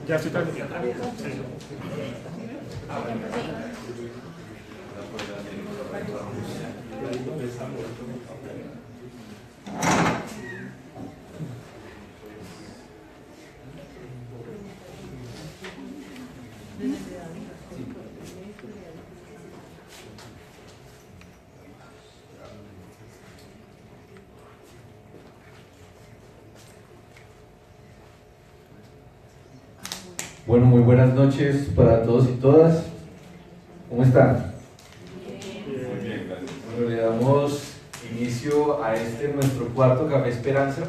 Ya estoy transmitiendo. Bueno, muy buenas noches para todos y todas. ¿Cómo están? Muy bien, gracias. Bueno, le damos inicio a nuestro cuarto Café Esperanza,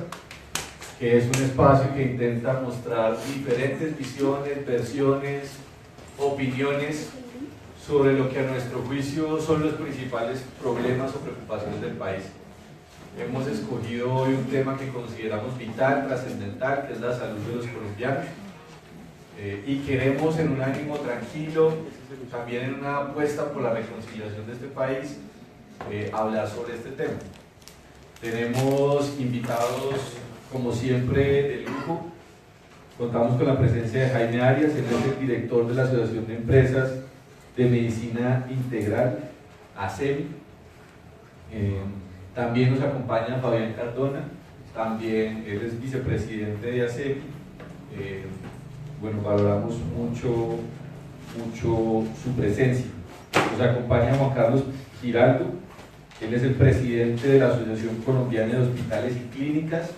que es un espacio que intenta mostrar diferentes visiones, versiones, opiniones sobre lo que a nuestro juicio son los principales problemas o preocupaciones del país. Hemos escogido hoy un tema que consideramos vital, trascendental, que es la salud de los colombianos. Y queremos, en un ánimo tranquilo, también en una apuesta por la reconciliación de este país, hablar sobre este tema. Tenemos invitados, como siempre, de lujo. Contamos con la presencia de Jaime Arias, él es el director de la Asociación de Empresas de Medicina Integral, ASEMI. También nos acompaña Fabián Cardona, también él es vicepresidente de ASEMI. Bueno, valoramos mucho su presencia. Nos acompaña Juan Carlos Giraldo, él es el presidente de la Asociación Colombiana de Hospitales y Clínicas,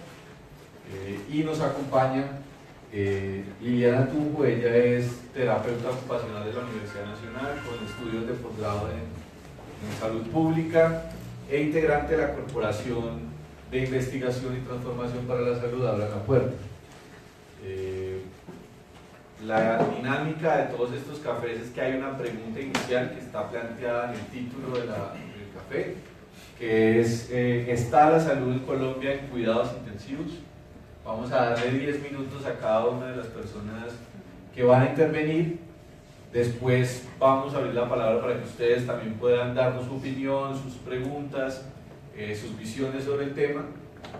y nos acompaña Liliana Tunjo, ella es terapeuta ocupacional de la Universidad Nacional con estudios de posgrado en salud pública e integrante de la Corporación de Investigación y Transformación para la Salud, Abra la Puerta. La dinámica de todos estos cafés es que hay una pregunta inicial que está planteada en el título del café, que es ¿está la salud en Colombia en cuidados intensivos? Vamos a darle 10 minutos a cada una de las personas que van a intervenir. Después vamos a abrir la palabra para que ustedes también puedan darnos su opinión, sus preguntas, sus visiones sobre el tema,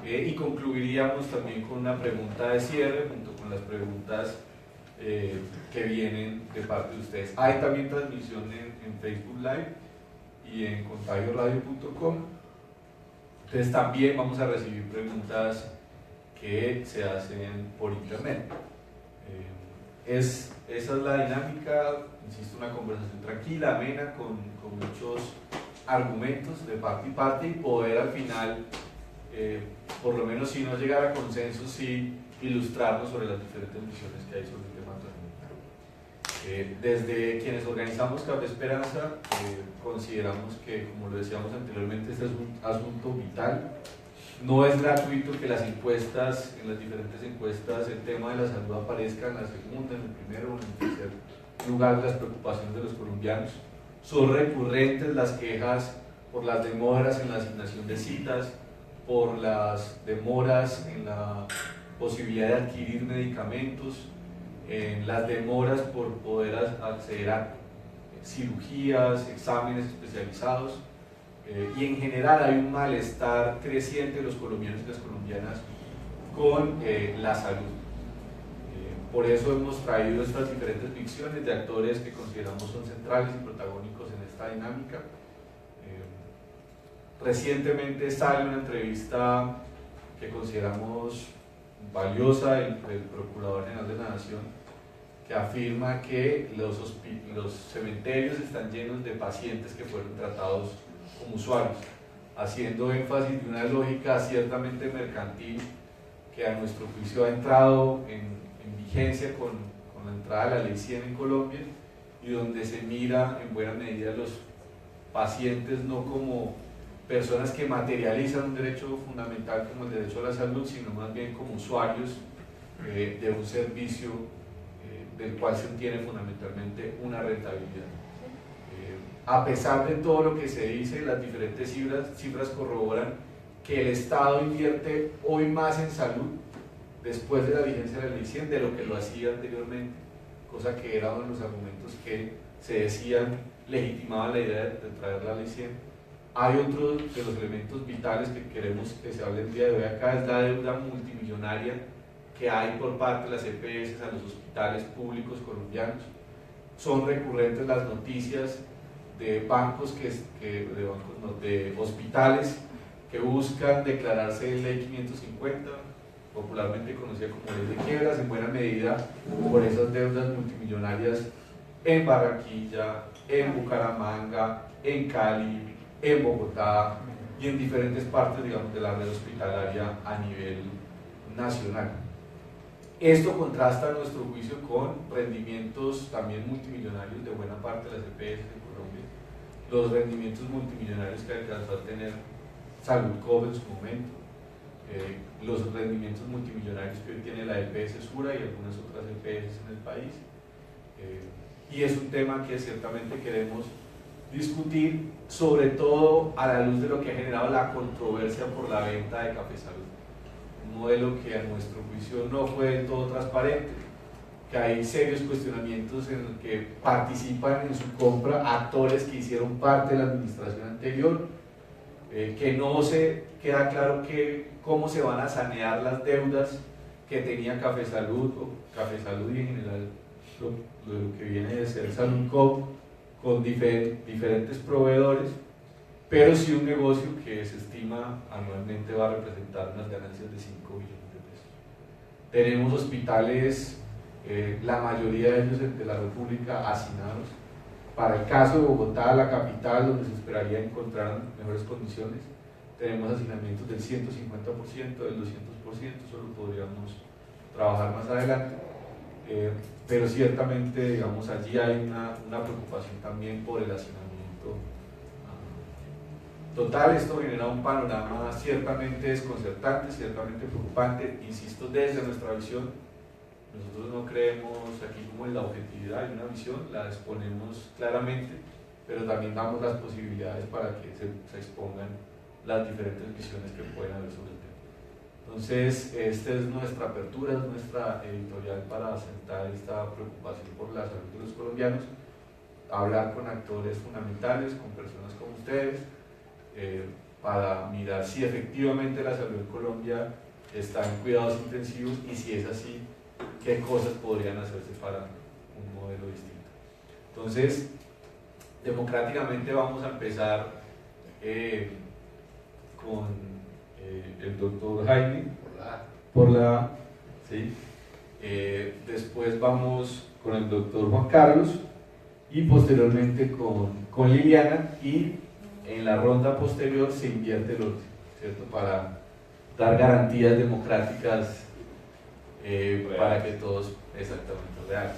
y concluiríamos también con una pregunta de cierre junto con las preguntas que vienen de parte de ustedes. Hay también transmisión en Facebook Live y en contagioradio.com. Entonces también vamos a recibir preguntas que se hacen por internet. Esa es la dinámica, insisto, una conversación tranquila, amena, con muchos argumentos de parte y parte, y poder al final, por lo menos si no llegar a consenso, sí ilustrarnos sobre las diferentes visiones que hay sobre el tema transmedia. Desde quienes organizamos Café Esperanza, consideramos que, como lo decíamos anteriormente, este es un asunto vital. No es gratuito que las encuestas, en las diferentes encuestas, el tema de la salud aparezca en la segunda, en el primero o en el tercer lugar de las preocupaciones de los colombianos. Son recurrentes las quejas por las demoras en la asignación de citas, por las demoras en la posibilidad de adquirir medicamentos, en las demoras por poder acceder a cirugías, exámenes especializados, y en general hay un malestar creciente de los colombianos y las colombianas con la salud. Por eso hemos traído estas diferentes ficciones de actores que consideramos son centrales y protagónicos en esta dinámica. Recientemente sale una entrevista que consideramos valiosa del Procurador General de la Nación, que afirma que los cementerios están llenos de pacientes que fueron tratados como usuarios, haciendo énfasis de una lógica ciertamente mercantil que a nuestro juicio ha entrado en vigencia con la entrada de la Ley 100 en Colombia, y donde se mira en buena medida a los pacientes no como personas que materializan un derecho fundamental como el derecho a la salud, sino más bien como usuarios de un servicio del cual se obtiene fundamentalmente una rentabilidad. A pesar de todo lo que se dice, las diferentes cifras corroboran que el Estado invierte hoy más en salud después de la vigencia de la Ley 100 de lo que lo hacía anteriormente, cosa que era uno de los argumentos que se decían legitimaban la idea de traer la Ley 100. Hay otro de los elementos vitales que queremos que se hable el día de hoy acá, es la deuda multimillonaria que hay por parte de las EPS a los hospitales públicos colombianos. Son recurrentes las noticias de bancos de hospitales que buscan declararse en ley 550, popularmente conocida como ley de quiebras, en buena medida por esas deudas multimillonarias en Barranquilla, en Bucaramanga, en Cali, en Bogotá y en diferentes partes, digamos, de la red hospitalaria a nivel nacional. Esto contrasta a nuestro juicio con rendimientos también multimillonarios de buena parte de las EPS en Colombia, los rendimientos multimillonarios que alcanzó a tener Saludcop en su momento, los rendimientos multimillonarios que hoy tiene la EPS Sura y algunas otras EPS en el país, y es un tema que ciertamente queremos discutir, sobre todo a la luz de lo que ha generado la controversia por la venta de Café Salud, un modelo que a nuestro juicio no fue del todo transparente, que hay serios cuestionamientos en los que participan en su compra actores que hicieron parte de la administración anterior, que no se queda claro cómo se van a sanear las deudas que tenía Café Salud y en general lo que viene de ser Saludcop con diferentes proveedores, pero sí un negocio que se estima anualmente va a representar unas ganancias de 5 billones de pesos. Tenemos hospitales, la mayoría de ellos de la República, hacinados. Para el caso de Bogotá, la capital, donde se esperaría encontrar mejores condiciones, tenemos hacinamientos del 150%, del 200%, eso lo podríamos trabajar más adelante, pero ciertamente, digamos, allí hay una preocupación también por el hacinamiento. Total, esto genera un panorama ciertamente desconcertante, ciertamente preocupante, insisto, desde nuestra visión. Nosotros no creemos aquí como en la objetividad, hay una visión, la exponemos claramente, pero también damos las posibilidades para que se expongan las diferentes visiones que pueden haber sobre el tema. Entonces, esta es nuestra apertura, es nuestra editorial para asentar esta preocupación por la salud de los colombianos, hablar con actores fundamentales, con personas como ustedes, para mirar si efectivamente la salud en Colombia está en cuidados intensivos y si es así, qué cosas podrían hacerse para un modelo distinto. Entonces, democráticamente vamos a empezar con el doctor Jaime por la A, ¿sí? Después vamos con el doctor Juan Carlos y posteriormente con Liliana, y en la ronda posterior se invierte el orden, ¿cierto? Para dar garantías democráticas para que todos, exactamente, reales.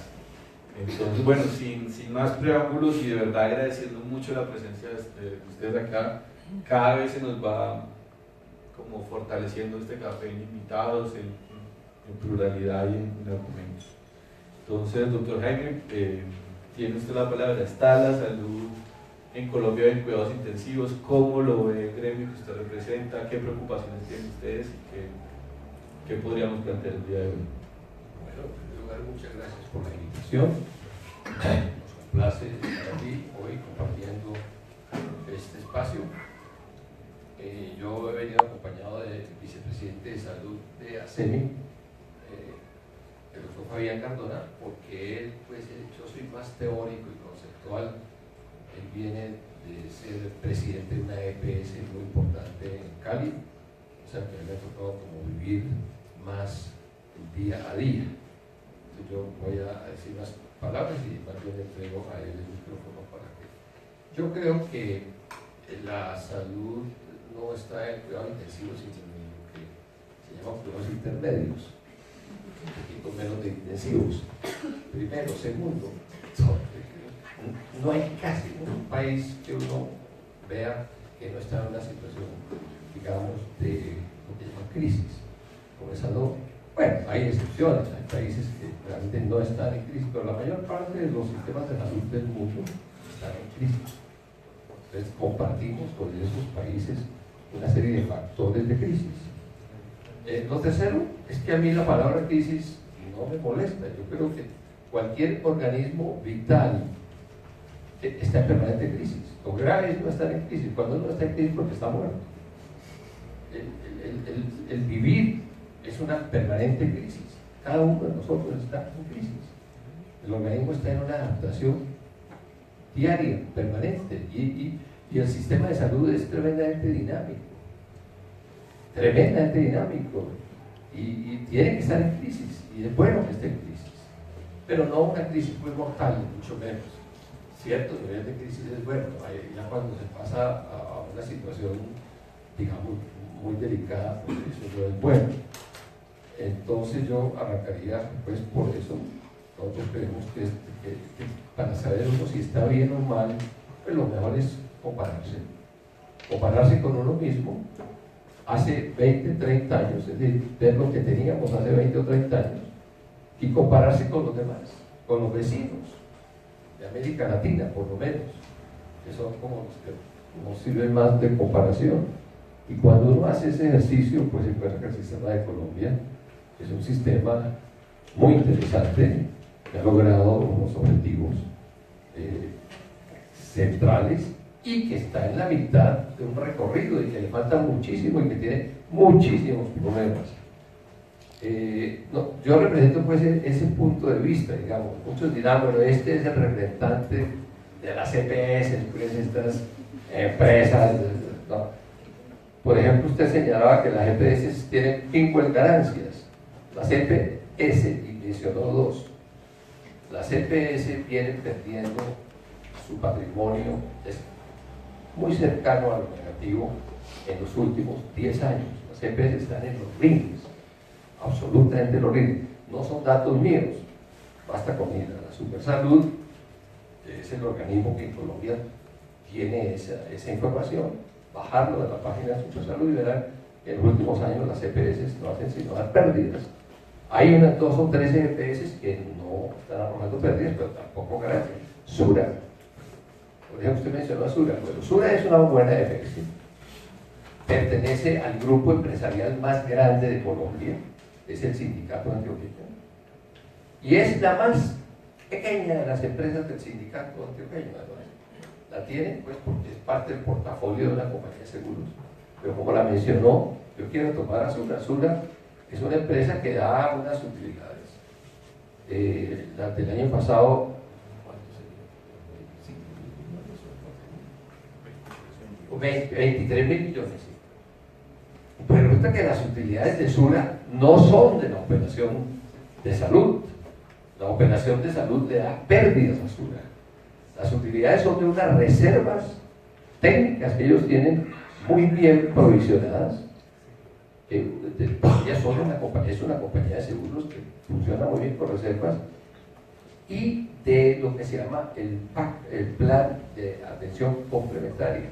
Entonces, bueno, sin más preámbulos y de verdad agradeciendo mucho la presencia de ustedes acá, cada vez se nos va como fortaleciendo este café en invitados, en pluralidad y en argumentos. Entonces, doctor Jaime, tiene usted la palabra. ¿Está la salud en Colombia en cuidados intensivos? ¿Cómo lo ve el gremio que usted representa? ¿Qué preocupaciones tienen ustedes y qué podríamos plantear el día de hoy? Bueno, en primer lugar, muchas gracias por la invitación. Nos complace estar aquí hoy compartiendo este espacio. Yo he venido acompañado del vicepresidente de salud de ACEMI, el doctor Fabián Cardona, porque él, pues, yo soy más teórico y conceptual. Él viene de ser presidente de una EPS muy importante en Cali, o sea que me ha tocado como vivir más el día a día. Entonces yo voy a decir unas palabras y más bien le entrego a él el micrófono para que... Yo creo que la salud no está en cuidados intensivos, sino en lo que se llama cuidados intermedios, un poquito menos de intensivos. Primero. Segundo, no hay casi un país que uno vea que no está en una situación, digamos, de lo que llaman crisis, como esa no. Bueno, hay excepciones, hay países que realmente no están en crisis, pero la mayor parte de los sistemas de salud del mundo están en crisis. Entonces compartimos con esos países una serie de factores de crisis. Lo tercero es que a mí la palabra crisis no me molesta. Yo creo que cualquier organismo vital está en permanente crisis. Lo grave es no estar en crisis. Cuando uno está en crisis, porque está muerto. El vivir es una permanente crisis. cada uno de nosotros está en crisis. El organismo está en una adaptación diaria, permanente, y el sistema de salud es tremendamente dinámico, y tiene que estar en crisis, y es bueno que esté en crisis, pero no una crisis muy mortal, mucho menos. Cierto nivel de crisis es bueno, ya cuando se pasa a una situación, digamos, muy delicada, pues eso no es bueno. Entonces yo arrancaría pues por eso. Nosotros creemos que para saber uno si está bien o mal, pues lo mejor es compararse con uno mismo hace 20, 30 años, es decir, ver lo que teníamos hace 20 o 30 años y compararse con los demás, con los vecinos de América Latina, por lo menos, que son como los que nos sirven más de comparación. Y cuando uno hace ese ejercicio, pues se encuentra que el sistema de Colombia es un sistema muy interesante, que ha logrado unos objetivos centrales y que está en la mitad de un recorrido y que le falta muchísimo y que tiene muchísimos problemas. Yo represento pues ese punto de vista, digamos. Muchos dirán, bueno, este es el representante de las EPS, pues estas empresas, ¿no? Por ejemplo, usted señalaba que las EPS tienen 5 ganancias, las EPS, y mencionó 2. Las EPS vienen perdiendo su patrimonio, es muy cercano a lo negativo en los últimos 10 años. Las EPS están en los rines, absolutamente en los rines. No son datos míos, basta con ir a la Supersalud, que es el organismo que en Colombia tiene esa información, bajarlo de la página de Supersalud y verán que en los últimos años las EPS no hacen sino dar pérdidas. Hay unas 2 o 3 EPS que no están arrojando pérdidas, pero tampoco ganancias. Sura, por ejemplo, usted mencionó a Sura. Bueno, Sura es una buena EPS, pertenece al grupo empresarial más grande de Colombia, es el Sindicato Antioqueño, y es la más pequeña de las empresas del Sindicato Antioqueño, además. La tiene pues porque es parte del portafolio de una compañía de seguros, pero como la mencionó, yo quiero tomar a Sura. Sura es una empresa que da unas utilidades. La del año pasado, ¿cuánto sería? 23.000 millones. Pues resulta que las utilidades de Sura no son de la operación de salud. La operación de salud le da pérdidas a Sura. Las utilidades son de unas reservas técnicas que ellos tienen muy bien provisionadas. Ellas son es una compañía de seguros que funciona muy bien con reservas, y de lo que se llama el PAC, el Plan de Atención Complementaria.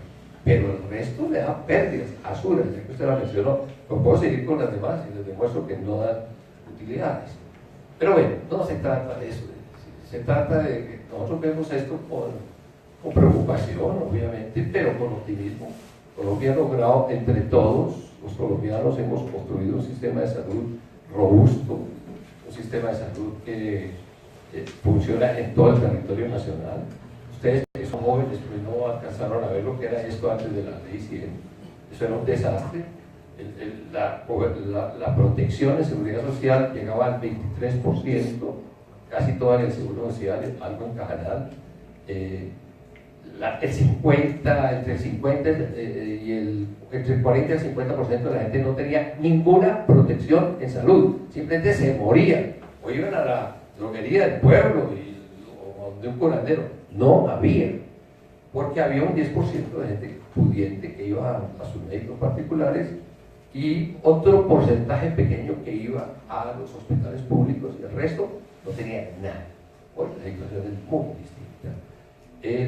Pero el resto le da pérdidas a Sura, ya que usted la mencionó. Pero puedo seguir con las demás y les demuestro que no dan utilidades. Pero bueno, no se trata de eso. Se trata de que nosotros vemos esto con preocupación, obviamente, pero con optimismo. Colombia ha logrado, entre todos los colombianos, hemos construido un sistema de salud robusto, un sistema de salud que funciona en todo el territorio nacional. Ustedes que son jóvenes, pues no alcanzaron a ver lo que era esto antes de la ley 100. Eso era un desastre. La protección en seguridad social llegaba al 23%, casi toda en el seguro social, algo en Cajanal. Entre el 40 y el 50% de la gente no tenía ninguna protección en salud, simplemente se moría, o iban a la droguería del pueblo o de un curandero. No había, porque había un 10% de gente pudiente que iba a sus médicos particulares y otro porcentaje pequeño que iba a los hospitales públicos, y el resto no tenía nada. Hoy la situación es muy distinta.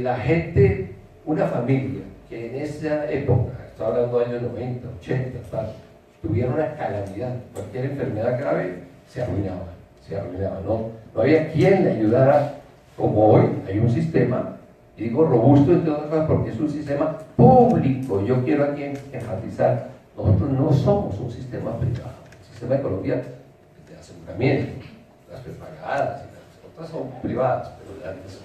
La gente, una familia que en esa época, estaba hablando de años 90, 80, tal, tuviera una calamidad, cualquier enfermedad grave, se arruinaba. No había quien le ayudara. Como hoy hay un sistema, y digo robusto en todas cosas porque es un sistema público. Yo quiero aquí enfatizar, nosotros no somos un sistema privado. El sistema de Colombia de aseguramiento, las prepagadas y las otras son privadas, pero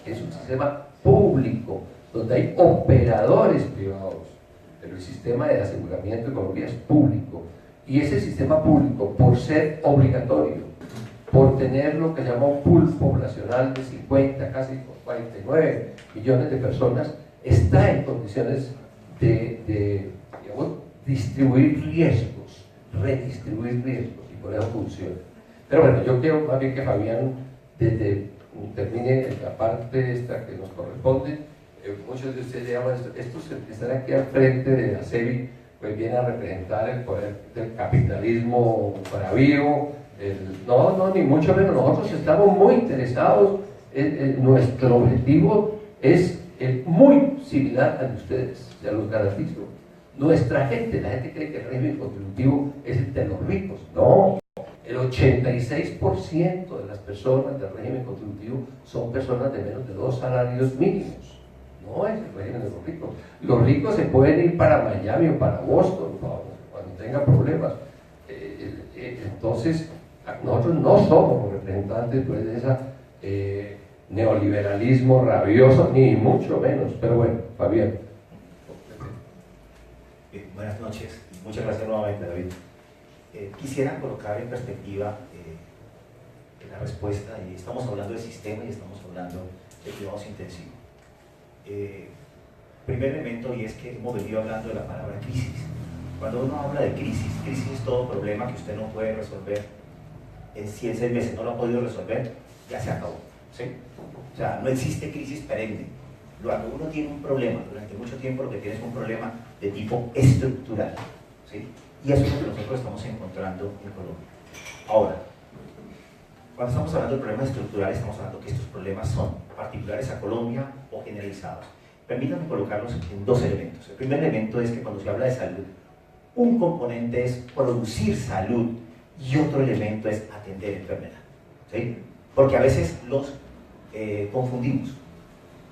es un sistema público donde hay operadores privados, pero el sistema de aseguramiento en Colombia es público, y ese sistema público, por ser obligatorio, por tener lo que se llama un pool poblacional de 50, casi 49 millones de personas, está en condiciones de digamos, distribuir riesgos, redistribuir riesgos, y por eso funciona. Pero bueno, yo quiero más bien que Fabián termine la parte esta que nos corresponde. Muchos de ustedes llaman estos que están aquí al frente de la SEBI, pues vienen a representar el poder del capitalismo bravío. No, ni mucho menos. Nosotros estamos muy interesados. Nuestro objetivo es muy similar al de ustedes, ya los garantizo. Nuestra gente, la gente cree que el régimen contributivo es el de los ricos. No, el 86% de las personas del régimen contributivo son personas de menos de 2 salarios mínimos. No es el régimen de los ricos. Los ricos se pueden ir para Miami o para Boston cuando tengan problemas. Entonces, nosotros no somos los representantes pues, de ese neoliberalismo rabioso, ni mucho menos. Pero bueno, Fabián. Buenas noches, muchas gracias nuevamente, David. Quisiera colocar en perspectiva la respuesta, y estamos hablando de sistema y estamos hablando de cuidados intensivos. Primer elemento, y es que hemos venido hablando de la palabra crisis. Cuando uno habla de crisis es todo problema que usted no puede resolver en 100, 6 meses, no lo ha podido resolver, ya se acabó, ¿sí? O sea, no existe crisis perenne. Cuando uno tiene un problema, durante mucho tiempo lo que tiene es un problema de tipo estructural, ¿sí? Y eso es lo que nosotros estamos encontrando en Colombia. Ahora, cuando estamos hablando de problemas estructurales, estamos hablando que estos problemas son particulares a Colombia o generalizados. Permítanme colocarlos en 2 elementos. El primer elemento es que cuando se habla de salud, un componente es producir salud y otro elemento es atender enfermedad, ¿sí? Porque a veces los confundimos.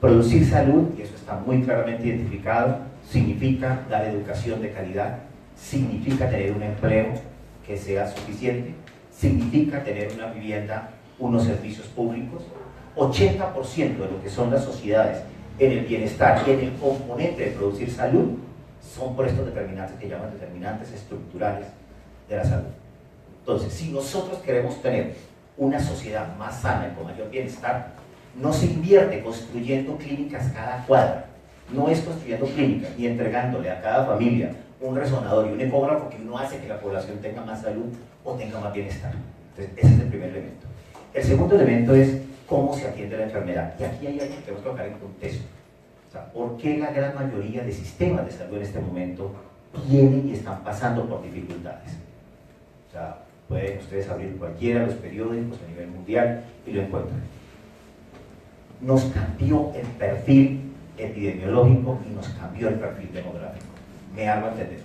Producir salud, y eso está muy claramente identificado, significa dar educación de calidad, significa tener un empleo que sea suficiente, significa tener una vivienda, unos servicios públicos. 80% de lo que son las sociedades en el bienestar y en el componente de producir salud son por estos determinantes que llaman determinantes estructurales de la salud. Entonces, si nosotros queremos tener una sociedad más sana y con mayor bienestar, no se invierte construyendo clínicas cada cuadra, no es construyendo clínicas ni entregándole a cada familia un resonador y un ecógrafo que uno hace que la población tenga más salud o tenga más bienestar. Entonces, ese es el primer elemento. El segundo elemento es cómo se atiende la enfermedad. Y aquí hay algo que tenemos que colocar en contexto. O sea, ¿por qué la gran mayoría de sistemas de salud en este momento tienen y están pasando por dificultades? O sea, pueden ustedes abrir cualquiera de los periódicos a nivel mundial y lo encuentran. Nos cambió el perfil epidemiológico y nos cambió el perfil demográfico. Me hago entender.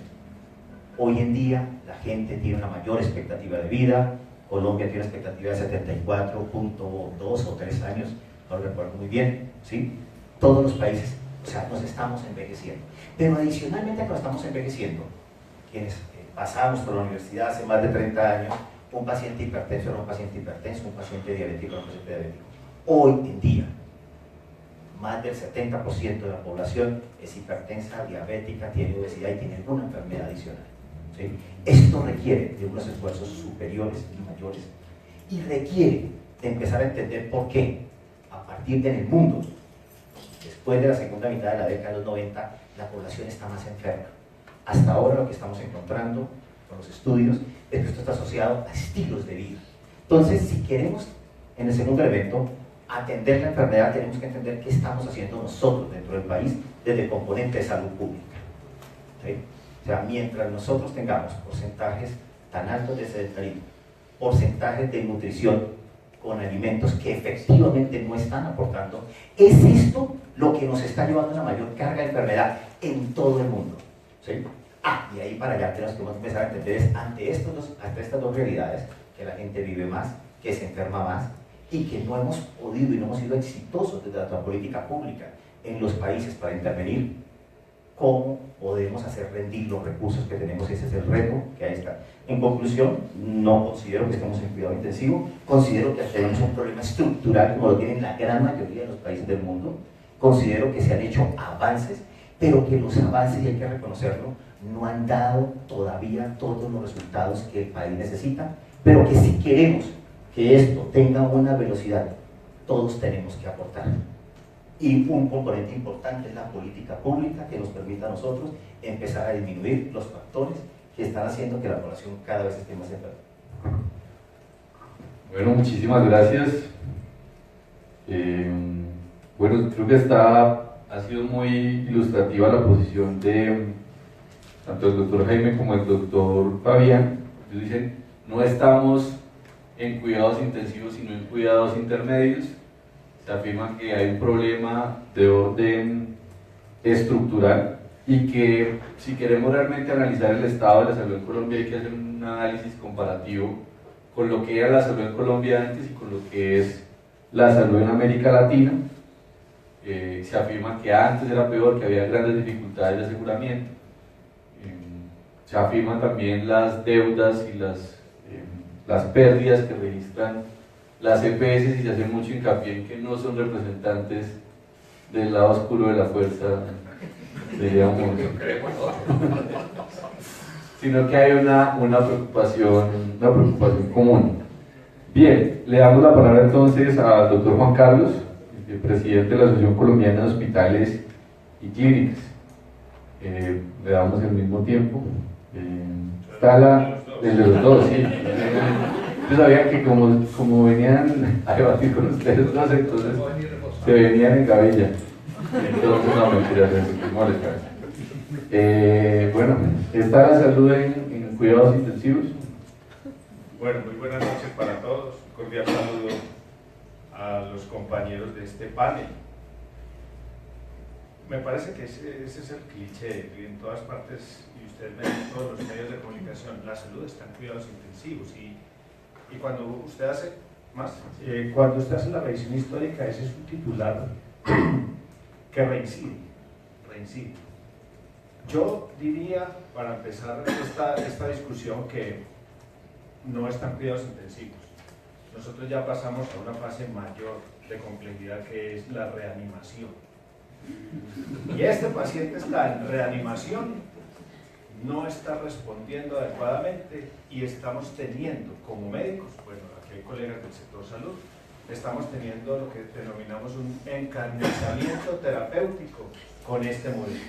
Hoy en día la gente tiene una mayor expectativa de vida. Colombia tiene una expectativa de 74.2 o 3 años, no lo recuerdo muy bien, ¿sí? Todos los países, o sea, nos estamos envejeciendo. Pero adicionalmente a que nos estamos envejeciendo, quienes pasamos por la universidad hace más de 30 años, un paciente hipertenso era un paciente hipertenso, un paciente diabético era un paciente diabético. Hoy en día, más del 70% de la población es hipertensa, diabética, tiene obesidad y tiene alguna enfermedad adicional, ¿sí? Esto requiere de unos esfuerzos superiores y mayores y requiere de empezar a entender por qué, a partir de en el mundo, después de la segunda mitad de la década de los 90, la población está más enferma. Hasta ahora lo que estamos encontrando con los estudios es que esto está asociado a estilos de vida. Entonces, si queremos, en el segundo elemento, atender la enfermedad, tenemos que entender qué estamos haciendo nosotros dentro del país desde el componente de salud pública, ¿sí? O sea, mientras nosotros tengamos porcentajes tan altos de sedentarismo, porcentajes de nutrición con alimentos que efectivamente no están aportante, es esto lo que nos está llevando a una mayor carga de enfermedad en todo el mundo, ¿sí? Y ahí para allá tenemos que empezar a entender es ante estas dos realidades, que la gente vive más, que se enferma más, y que no hemos podido y no hemos sido exitosos desde la política pública en los países para intervenir, ¿cómo podemos hacer rendir los recursos que tenemos? Ese es el reto que ahí está. En conclusión, no considero que estemos en cuidado intensivo, considero que tenemos un problema estructural como lo tienen la gran mayoría de los países del mundo, considero que se han hecho avances, pero que los avances, y hay que reconocerlo, no han dado todavía todos los resultados que el país necesita, pero que si queremos que esto tenga una velocidad, todos tenemos que aportar. Y un componente importante es la política pública que nos permita a nosotros empezar a disminuir los factores que están haciendo que la población cada vez esté más enferma. Bueno, muchísimas gracias. Bueno, creo que ha sido muy ilustrativa la posición de tanto el doctor Jaime como el doctor Fabián. Ellos dicen, no estamos en cuidados intensivos, sino en cuidados intermedios. Se afirma que hay un problema de orden estructural y que si queremos realmente analizar el estado de la salud en Colombia hay que hacer un análisis comparativo con lo que era la salud en Colombia antes y con lo que es la salud en América Latina. Se afirma que antes era peor, que había grandes dificultades de aseguramiento. Se afirman también las deudas y las pérdidas que registran las EPS y se hace mucho hincapié en que no son representantes del lado oscuro de la fuerza, digamos, sino que hay una preocupación común. Bien, le damos la palabra entonces al doctor Juan Carlos, el presidente de la Asociación Colombiana de Hospitales y Clínicas. Le damos el mismo tiempo. Está el de los dos, sí. Yo sabía que como venían a debatir con ustedes dos, entonces se venían en gavilla. Entonces, no, mentiras, no les cabe. Bueno, ¿está la salud en cuidados intensivos? Bueno, muy buenas noches para todos. Un cordial saludo a los compañeros de este panel. Me parece que ese es el cliché, y en todas partes, y ustedes ven en todos los medios de comunicación, la salud está en cuidados intensivos. Y cuando usted hace cuando usted hace la revisión histórica, ese es un titular que reincide. Yo diría, para empezar esta discusión, que no están cuidados intensivos. Nosotros ya pasamos a una fase mayor de complejidad, que es la reanimación. Y este paciente está en reanimación, no está respondiendo adecuadamente y estamos teniendo como médicos, bueno, aquí hay colegas del sector salud, estamos teniendo lo que denominamos un encarnizamiento terapéutico con este modelo.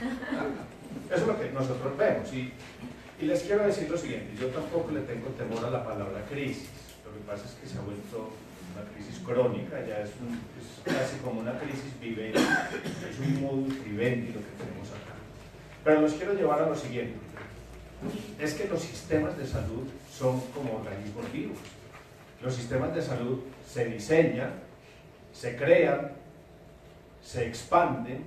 Eso es lo que nosotros vemos y les quiero decir lo siguiente, yo tampoco le tengo temor a la palabra crisis, lo que pasa es que se ha vuelto una crisis crónica, ya es casi como una crisis vivendi, es un modus vivendi lo que tenemos acá. Pero los quiero llevar a lo siguiente, es que los sistemas de salud son como organismos vivos. Los sistemas de salud se diseñan, se crean, se expanden,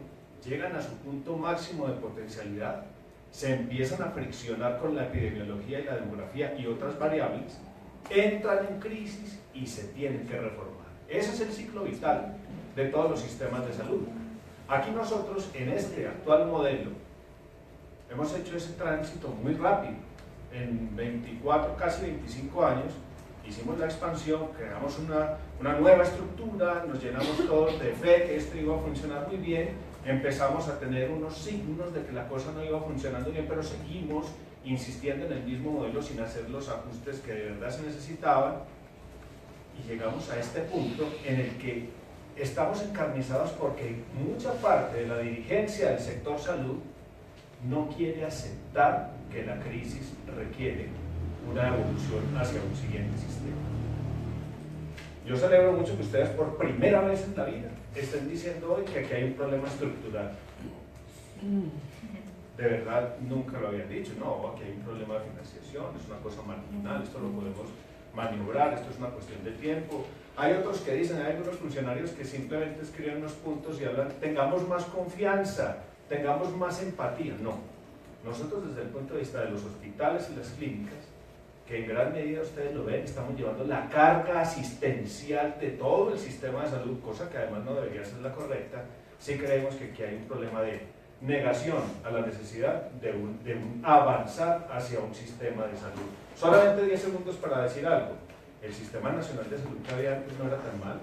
llegan a su punto máximo de potencialidad, se empiezan a friccionar con la epidemiología y la demografía y otras variables, entran en crisis y se tienen que reformar. Ese es el ciclo vital de todos los sistemas de salud. Aquí nosotros, en este actual modelo, hemos hecho ese tránsito muy rápido. En 24, casi 25 años, hicimos la expansión, creamos una nueva estructura, nos llenamos todos de fe que esto iba a funcionar muy bien, empezamos a tener unos signos de que la cosa no iba funcionando bien, pero seguimos insistiendo en el mismo modelo sin hacer los ajustes que de verdad se necesitaban, y llegamos a este punto en el que estamos encarnizados porque mucha parte de la dirigencia del sector salud no quiere aceptar que la crisis requiere una evolución hacia un siguiente sistema. Yo celebro mucho que ustedes por primera vez en la vida estén diciendo hoy que aquí hay un problema estructural. De verdad nunca lo habían dicho, no, aquí hay un problema de financiación, es una cosa marginal, esto lo podemos maniobrar, esto es una cuestión de tiempo. Hay otros que dicen, hay algunos funcionarios que simplemente escriben unos puntos y hablan, tengamos más confianza, tengamos más empatía. No, nosotros desde el punto de vista de los hospitales y las clínicas, que en gran medida ustedes lo ven, estamos llevando la carga asistencial de todo el sistema de salud, cosa que además no debería ser la correcta, sí creemos que aquí hay un problema de negación a la necesidad de un avanzar hacia un sistema de salud. Solamente 10 segundos para decir algo. El Sistema Nacional de Salud que había antes no era tan mal,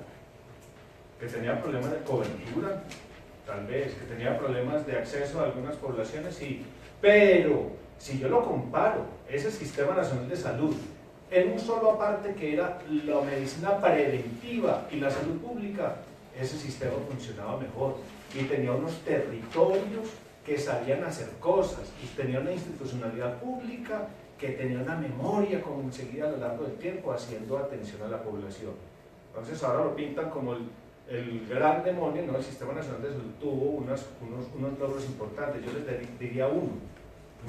que tenía problemas de cobertura, tal vez, que tenía problemas de acceso a algunas poblaciones, sí, pero si yo lo comparo, ese Sistema Nacional de Salud en un solo aparte que era la medicina preventiva y la salud pública, ese sistema funcionaba mejor y tenía unos territorios que sabían hacer cosas y tenía una institucionalidad pública que tenía una memoria como seguida a lo largo del tiempo haciendo atención a la población. Entonces ahora lo pintan como el gran demonio, ¿no? El Sistema Nacional de Salud tuvo unos logros importantes. Yo les diría uno: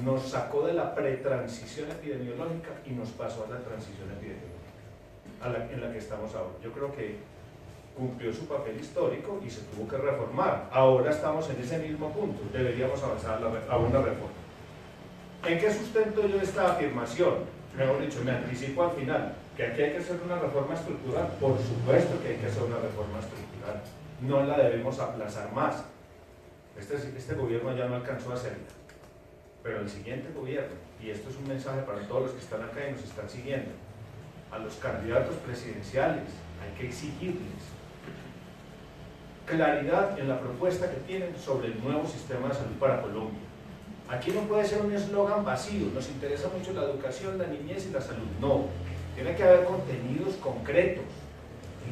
nos sacó de la pretransición epidemiológica y nos pasó a la transición epidemiológica en la que estamos ahora. Yo creo que cumplió su papel histórico y se tuvo que reformar. Ahora estamos en ese mismo punto, deberíamos avanzar a una reforma. ¿En qué sustento yo esta afirmación? Mejor dicho, me anticipo al final, que aquí hay que hacer una reforma estructural. Por supuesto que hay que hacer una reforma estructural, no la debemos aplazar más. Este gobierno ya no alcanzó a hacerla, pero el siguiente gobierno, y esto es un mensaje para todos los que están acá y nos están siguiendo, a los candidatos presidenciales hay que exigirles claridad en la propuesta que tienen sobre el nuevo sistema de salud para Colombia. Aquí no puede ser un eslogan vacío, nos interesa mucho la educación, la niñez y la salud. No, tiene que haber contenidos concretos,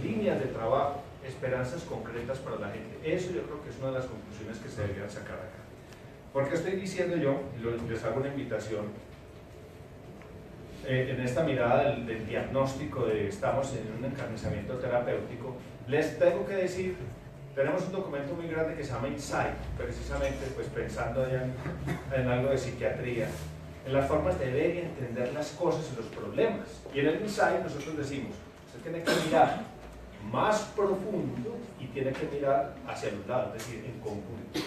líneas de trabajo, esperanzas concretas para la gente. Eso yo creo que es una de las conclusiones que se deberían sacar acá. ¿Por qué estoy diciendo yo? Les hago una invitación. En esta mirada del diagnóstico de estamos en un encarnizamiento terapéutico, les tengo que decir, tenemos un documento muy grande que se llama Insight, precisamente pues pensando ya en algo de psiquiatría, en las formas de ver y entender las cosas y los problemas. Y en el Insight nosotros decimos, usted tiene que mirar más profundo y tiene que mirar hacia los lados, es decir, en conjunto.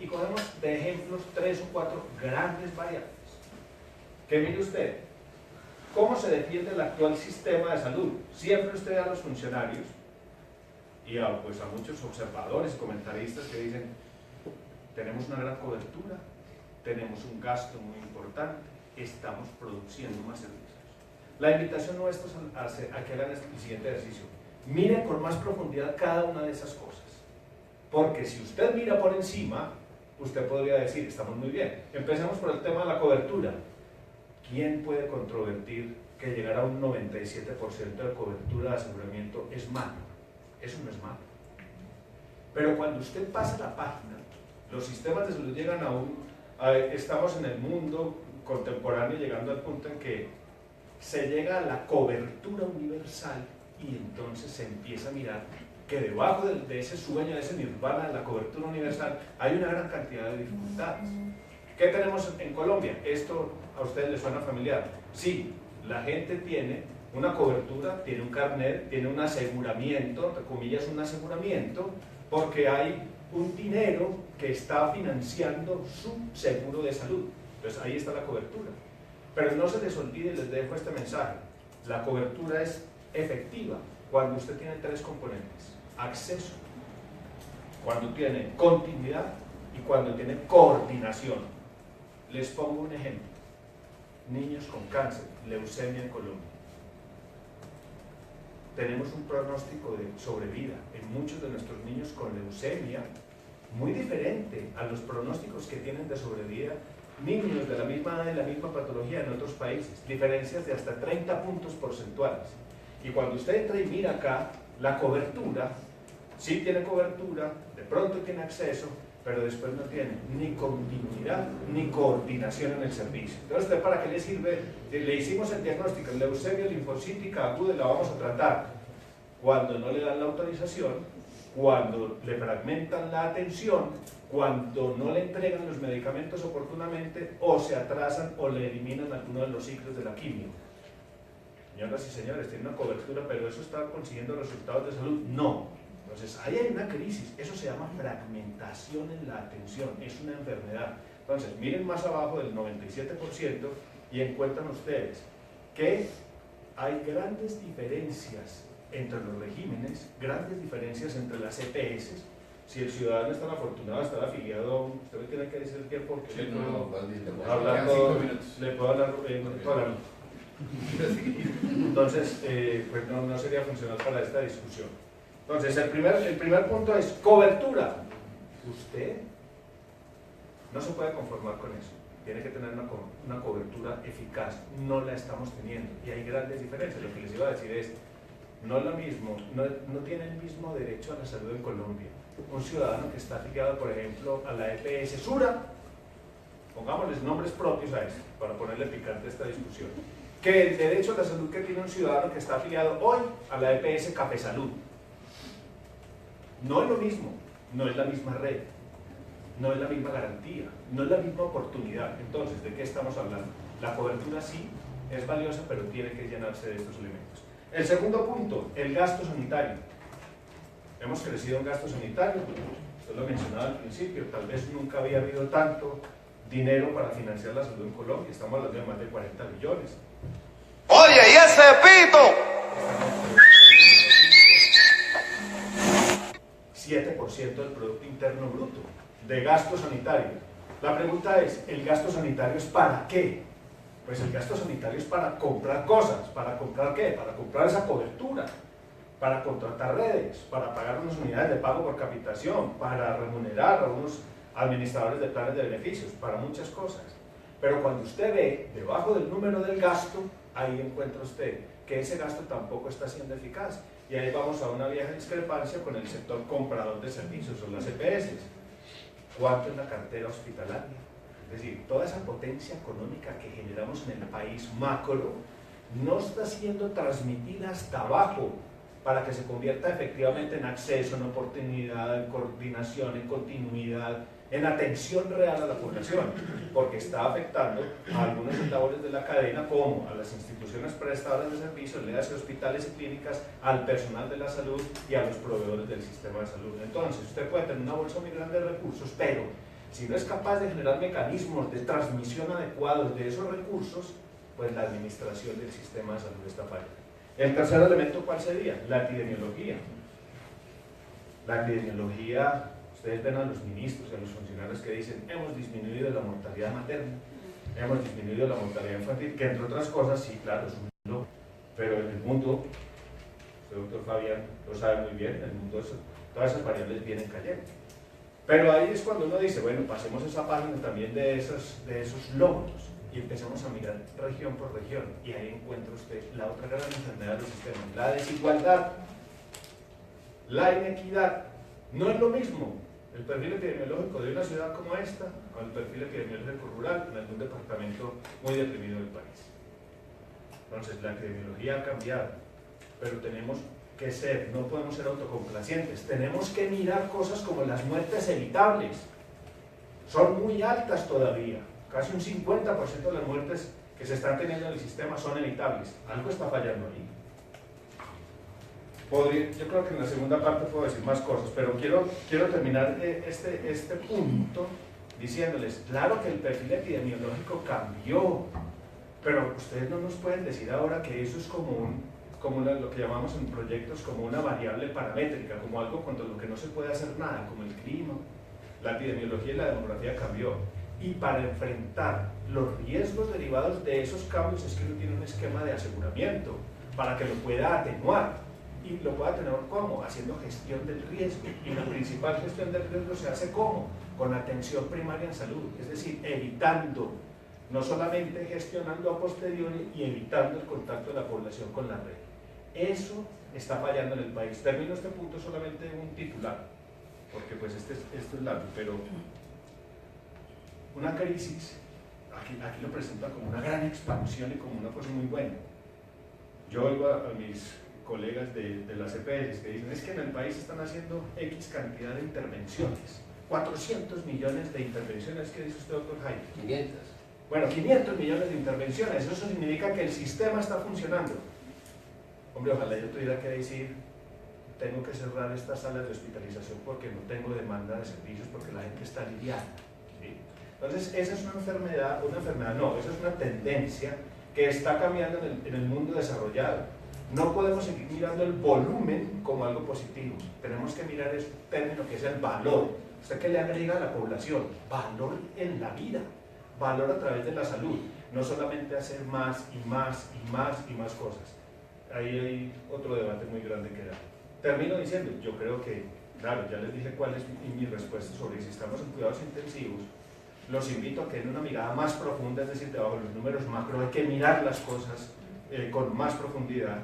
Y cogemos de ejemplos 3 o 4 grandes variables. Que mire usted, ¿cómo se defiende el actual sistema de salud? Siempre usted a los funcionarios y a muchos observadores y comentaristas que dicen, tenemos una gran cobertura, tenemos un gasto muy importante, estamos produciendo más servicios. La invitación nuestra es a que hagan el siguiente ejercicio. Miren con más profundidad cada una de esas cosas. Porque si usted mira por encima, usted podría decir, estamos muy bien. Empecemos por el tema de la cobertura. ¿Quién puede controvertir que llegar a un 97% de cobertura de aseguramiento es malo? Eso no es malo. Pero cuando usted pasa la página, los sistemas de salud llegan estamos en el mundo contemporáneo llegando al punto en que se llega a la cobertura universal y entonces se empieza a mirar que debajo de ese sueño, de ese nirvana de la cobertura universal, hay una gran cantidad de dificultades. ¿Qué tenemos en Colombia? ¿Esto a ustedes les suena familiar? Sí, la gente tiene una cobertura, tiene un carnet, tiene un aseguramiento, entre comillas un aseguramiento, porque hay un dinero que está financiando su seguro de salud. Entonces ahí está la cobertura. Pero no se les olvide, les dejo este mensaje. La cobertura es efectiva cuando usted tiene 3 componentes: acceso, cuando tiene continuidad y cuando tiene coordinación. Les pongo un ejemplo: niños con cáncer, leucemia en Colombia. Tenemos un pronóstico de sobrevida en muchos de nuestros niños con leucemia muy diferente a los pronósticos que tienen de sobrevida niños de la misma patología en otros países, diferencias de hasta 30 puntos porcentuales. Y cuando usted entra y mira acá, la cobertura, sí tiene cobertura, de pronto tiene acceso, pero después no tiene ni continuidad ni coordinación en el servicio. Entonces, ¿para qué le sirve? Le hicimos el diagnóstico, leucemia linfocítica aguda, la vamos a tratar. Cuando no le dan la autorización, cuando le fragmentan la atención, cuando no le entregan los medicamentos oportunamente, o se atrasan o le eliminan alguno de los ciclos de la quimio. Señoras y señores, tiene una cobertura, pero ¿eso está consiguiendo resultados de salud? No. Entonces, ahí hay una crisis. Eso se llama fragmentación en la atención, es una enfermedad. Entonces, miren más abajo del 97% y encuentran ustedes que hay grandes diferencias entre los regímenes, grandes diferencias entre las EPS. Si el ciudadano es tan afortunado de estar afiliado, usted me tiene que decir el tiempo porque Sí, le puedo hablar toda la noche. Entonces, pues no sería funcional para esta discusión. Entonces, el primer punto es cobertura. Usted no se puede conformar con eso. tiene que tener una cobertura eficaz. No la estamos teniendo y hay grandes diferencias. Lo que les iba a decir es, no tiene el mismo derecho a la salud en Colombia un ciudadano que está afiliado, por ejemplo, a la EPS Sura, pongámosles nombres propios a eso, para ponerle picante a esta discusión, que el derecho a la salud que tiene un ciudadano que está afiliado hoy a la EPS Café Salud. No es lo mismo, no es la misma red, no es la misma garantía, no es la misma oportunidad. Entonces, ¿de qué estamos hablando? La cobertura sí es valiosa, pero tiene que llenarse de estos elementos. El segundo punto, el gasto sanitario. Hemos crecido en gasto sanitario, usted lo mencionaba al principio, tal vez nunca había habido tanto dinero para financiar la salud en Colombia, estamos hablando de más de 40 billones. Oye, ¿y ese pito? 7% del Producto Interno Bruto de gasto sanitario. La pregunta es, ¿el gasto sanitario es para qué? Pues el gasto sanitario es para comprar cosas. ¿Para comprar qué? Para comprar esa cobertura, para contratar redes, para pagar unas unidades de pago por capitación, para remunerar a unos administradores de planes de beneficios, para muchas cosas. Pero cuando usted ve debajo del número del gasto, ahí encuentra usted que ese gasto tampoco está siendo eficaz. Y ahí vamos a una vieja discrepancia con el sector comprador de servicios, o las EPS. ¿Cuánto es la cartera hospitalaria? Es decir, toda esa potencia económica que generamos en el país macro no está siendo transmitida hasta abajo para que se convierta efectivamente en acceso, en oportunidad, en coordinación, en continuidad, en atención real a la población, porque está afectando a algunos eslabones de la cadena, como a las instituciones prestadoras de servicios, léase hospitales y clínicas, al personal de la salud y a los proveedores del sistema de salud. Entonces, usted puede tener una bolsa muy grande de recursos, pero si no es capaz de generar mecanismos de transmisión adecuados de esos recursos, pues la administración del sistema de salud está fallando. El tercer elemento, ¿cuál sería? La epidemiología. La epidemiología, ustedes ven a los ministros y a los funcionarios que dicen, hemos disminuido la mortalidad materna, hemos disminuido la mortalidad infantil, que entre otras cosas, sí, claro, es un logro, pero en el mundo, usted, doctor Fabián, lo sabe muy bien, en el mundo todas esas variables vienen cayendo. Pero ahí es cuando uno dice, bueno, pasemos esa página también de esos logros y empezamos a mirar región por región, y ahí encuentra usted la otra gran enfermedad del sistema, la desigualdad, la inequidad. No es lo mismo el perfil epidemiológico de una ciudad como esta con el perfil epidemiológico rural en algún departamento muy deprimido del país. Entonces la epidemiología ha cambiado, pero tenemos que ser, no podemos ser autocomplacientes, tenemos que mirar cosas como las muertes evitables. Son muy altas todavía, casi un 50% de las muertes que se están teniendo en el sistema son evitables. Algo está fallando ahí. Yo creo que en la segunda parte puedo decir más cosas, pero quiero terminar este punto diciéndoles, claro que el perfil epidemiológico cambió, pero ustedes no nos pueden decir ahora que eso es como lo que llamamos en proyectos como una variable paramétrica, como algo contra lo que no se puede hacer nada, como el clima. La epidemiología y la demografía cambió, y para enfrentar los riesgos derivados de esos cambios es que uno tiene un esquema de aseguramiento para que lo pueda atenuar. Y lo puede atenuar ¿cómo? Haciendo gestión del riesgo, y la principal gestión del riesgo se hace ¿cómo? Con atención primaria en salud, es decir, evitando, no solamente gestionando a posteriori y evitando el contacto de la población con la red. Eso está fallando en el país. Termino este punto solamente un titular, porque pues esto es largo, pero una crisis, aquí lo presentan como una gran expansión y como una cosa muy buena. Yo oigo a mis colegas de las EPS que dicen, es que en el país están haciendo X cantidad de intervenciones, 400 millones de intervenciones, ¿qué dice usted, doctor Jaime? 500. Bueno, 500 millones de intervenciones, eso significa que el sistema está funcionando. Hombre, ojalá yo tuviera que decir, tengo que cerrar estas salas de hospitalización porque no tengo demanda de servicios, porque la gente está lidiada, ¿sí? Entonces, esa es una enfermedad no, esa es una tendencia que está cambiando en el mundo desarrollado. No podemos seguir mirando el volumen como algo positivo, tenemos que mirar ese término que es el valor. ¿Usted qué le agrega a la población? Valor en la vida, valor a través de la salud, no solamente hacer más y más y más y más cosas. Ahí hay otro debate muy grande que dar. Termino diciendo, yo creo que, claro, ya les dije cuál es mi respuesta sobre si estamos en cuidados intensivos, los invito a que den una mirada más profunda, es decir, debajo de los números macro hay que mirar las cosas con más profundidad,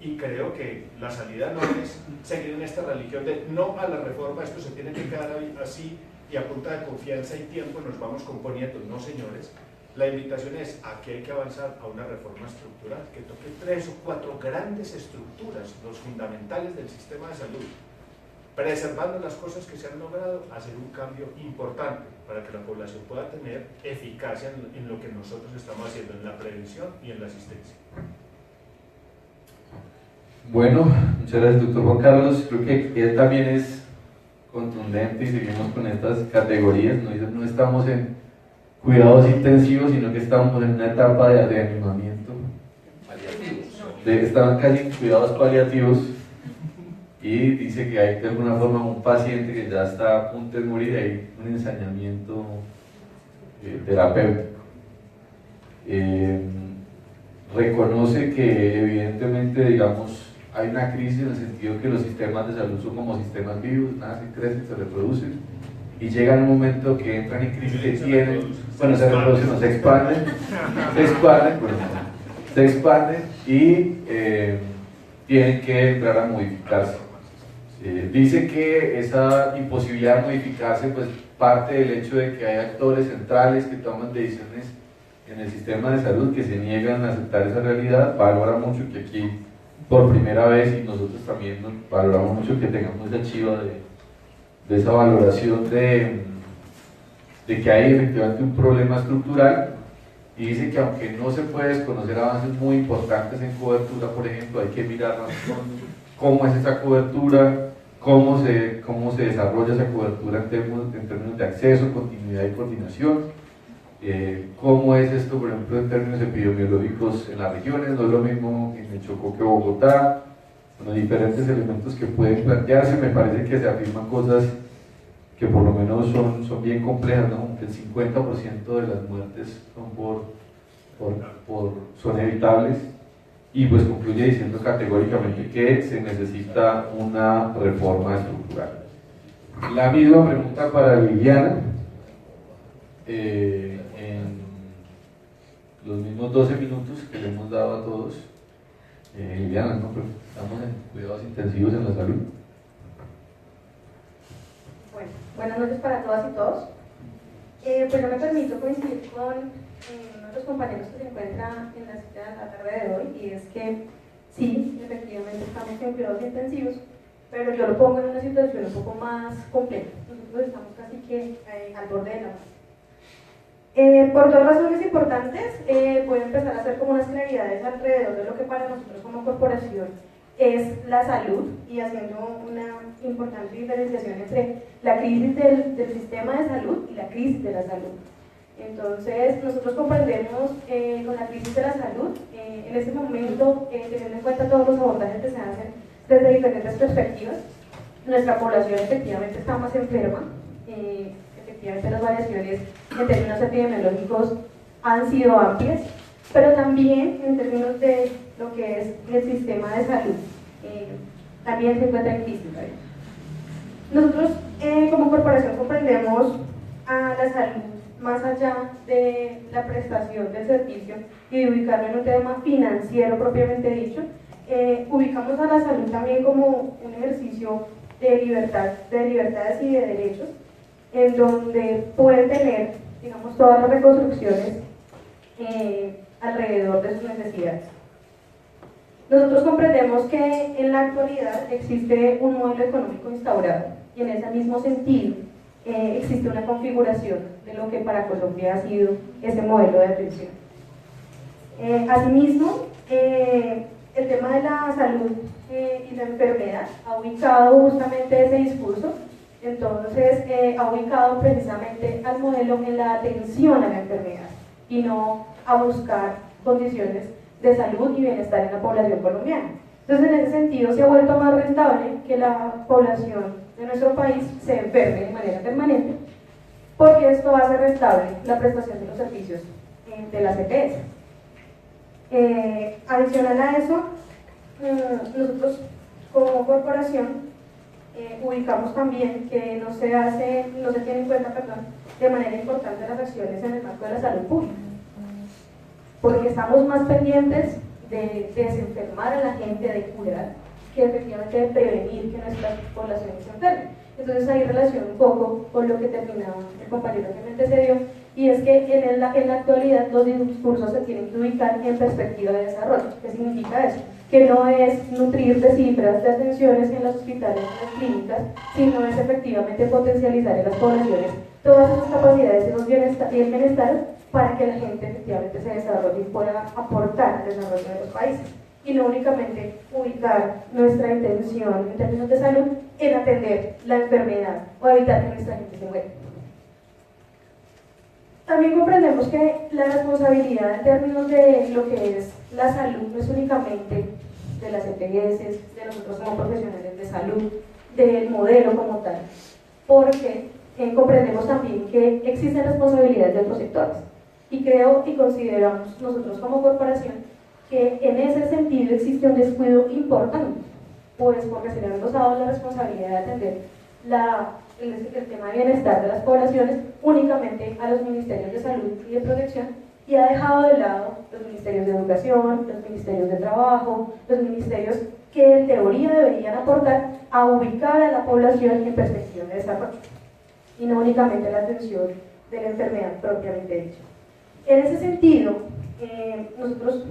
y creo que la salida no es seguir en esta religión de no a la reforma, esto se tiene que quedar así y a punta de confianza y tiempo nos vamos componiendo. No, señores, la invitación es a que hay que avanzar a una reforma estructural que toque 3 o 4 grandes estructuras, los fundamentales del sistema de salud, preservando las cosas que se han logrado, hacer un cambio importante para que la población pueda tener eficacia en lo que nosotros estamos haciendo, en la prevención y en la asistencia. Bueno, muchas gracias, doctor Juan Carlos. Creo que él también es contundente y seguimos con estas categorías. No estamos en cuidados intensivos, sino que estamos en una etapa de reanimamiento. Estaban casi en cuidados paliativos, y dice que hay de alguna forma un paciente que ya está a punto de morir y hay un ensañamiento terapéutico. Reconoce que evidentemente, digamos, hay una crisis en el sentido que los sistemas de salud son como sistemas vivos, nacen, crecen, se reproducen, y llegan un momento que entran en crisis, que tienen, bueno, se reproducen, no, se expanden y tienen que entrar a modificarse. Dice que esa imposibilidad de modificarse pues parte del hecho de que hay actores centrales que toman decisiones en el sistema de salud que se niegan a aceptar esa realidad. Valora mucho que aquí por primera vez, y nosotros también valoramos mucho que tengamos esa chiva de esa valoración de que hay efectivamente un problema estructural, y dice que aunque no se puede desconocer avances muy importantes en cobertura, por ejemplo, hay que mirar más cómo es esa cobertura, cómo se desarrolla esa cobertura en términos de acceso, continuidad y coordinación. Cómo es esto, por ejemplo, en términos epidemiológicos en las regiones. No es lo mismo en el Chocó que Bogotá, con los diferentes elementos que pueden plantearse. Me parece que se afirman cosas que por lo menos son bien complejas, ¿no? Que el 50% de las muertes son evitables, y pues concluye diciendo categóricamente que se necesita una reforma estructural. La misma pregunta para Liliana. En los mismos 12 minutos que le hemos dado a todos, Liliana, ¿no? Pero estamos en cuidados intensivos en la salud. Bueno, buenas noches para todas y todos. Pues yo me permito coincidir con uno de los compañeros que se encuentra en la cita de la tarde de hoy, y es que sí, efectivamente estamos en cuidados intensivos, pero yo lo pongo en una situación un poco más compleja. Nosotros estamos casi que al borde de la muerte. Por 2 razones importantes, voy a empezar a hacer como unas claridades alrededor de lo que para nosotros como corporación es la salud, y haciendo una importante diferenciación entre la crisis del sistema de salud y la crisis de la salud. Entonces, nosotros comprendemos con la crisis de la salud, en este momento, teniendo en cuenta todos los abordajes que se hacen desde diferentes perspectivas, nuestra población efectivamente está más enferma. Efectivamente las variaciones en términos epidemiológicos han sido amplias, pero también en términos de lo que es el sistema de salud, también se encuentra en crisis. Nosotros como corporación comprendemos a la salud más allá de la prestación del servicio y de ubicarlo en un tema financiero propiamente dicho. Ubicamos a la salud también como un ejercicio de libertades y de derechos, en donde pueden tener, digamos, todas las reconstrucciones alrededor de sus necesidades. Nosotros comprendemos que en la actualidad existe un modelo económico instaurado, y en ese mismo sentido existe una configuración de lo que para Colombia ha sido ese modelo de atención. Asimismo, el tema de la salud y la enfermedad ha ubicado justamente ese discurso. Entonces, ha ubicado precisamente al modelo en la atención a la enfermedad y no a buscar condiciones de salud y bienestar en la población colombiana. Entonces, en ese sentido, se ha vuelto más rentable que la población de nuestro país se enferme de manera permanente, porque esto hace rentable la prestación de los servicios de las EPS. Adicional a eso, nosotros como corporación ubicamos también que no se tiene en cuenta, de manera importante las acciones en el marco de la salud pública, porque estamos más pendientes de desenfermar a la gente, de cuidar, que efectivamente de prevenir que nuestras poblaciones se enfermen. Entonces ahí relaciono un poco con lo que terminaba el compañero que me antecedió, y es que en la actualidad los discursos se tienen que ubicar en perspectiva de desarrollo. ¿Qué significa eso? Que no es nutrir de cifras de atenciones en los hospitales, en las clínicas, sino es efectivamente potencializar en las poblaciones todas esas capacidades y el bienestar para que la gente efectivamente se desarrolle y pueda aportar al desarrollo de los países. Y no únicamente ubicar nuestra intención en términos de salud en atender la enfermedad o evitar que nuestra gente se muera. También comprendemos que la responsabilidad en términos de lo que es la salud no es únicamente de las EPS, de nosotros como profesionales de salud, del modelo como tal, porque comprendemos también que existen responsabilidades de otros sectores. Y creo y consideramos nosotros como corporación que en ese sentido existe un descuido importante, pues porque se le ha endosado la responsabilidad de atender el tema de bienestar de las poblaciones únicamente a los ministerios de salud y de protección, y ha dejado de lado los ministerios de educación, los ministerios de trabajo, los ministerios que en teoría deberían aportar a ubicar a la población en perspectiva de desarrollo, y no únicamente la atención de la enfermedad propiamente dicha. En ese sentido, nosotros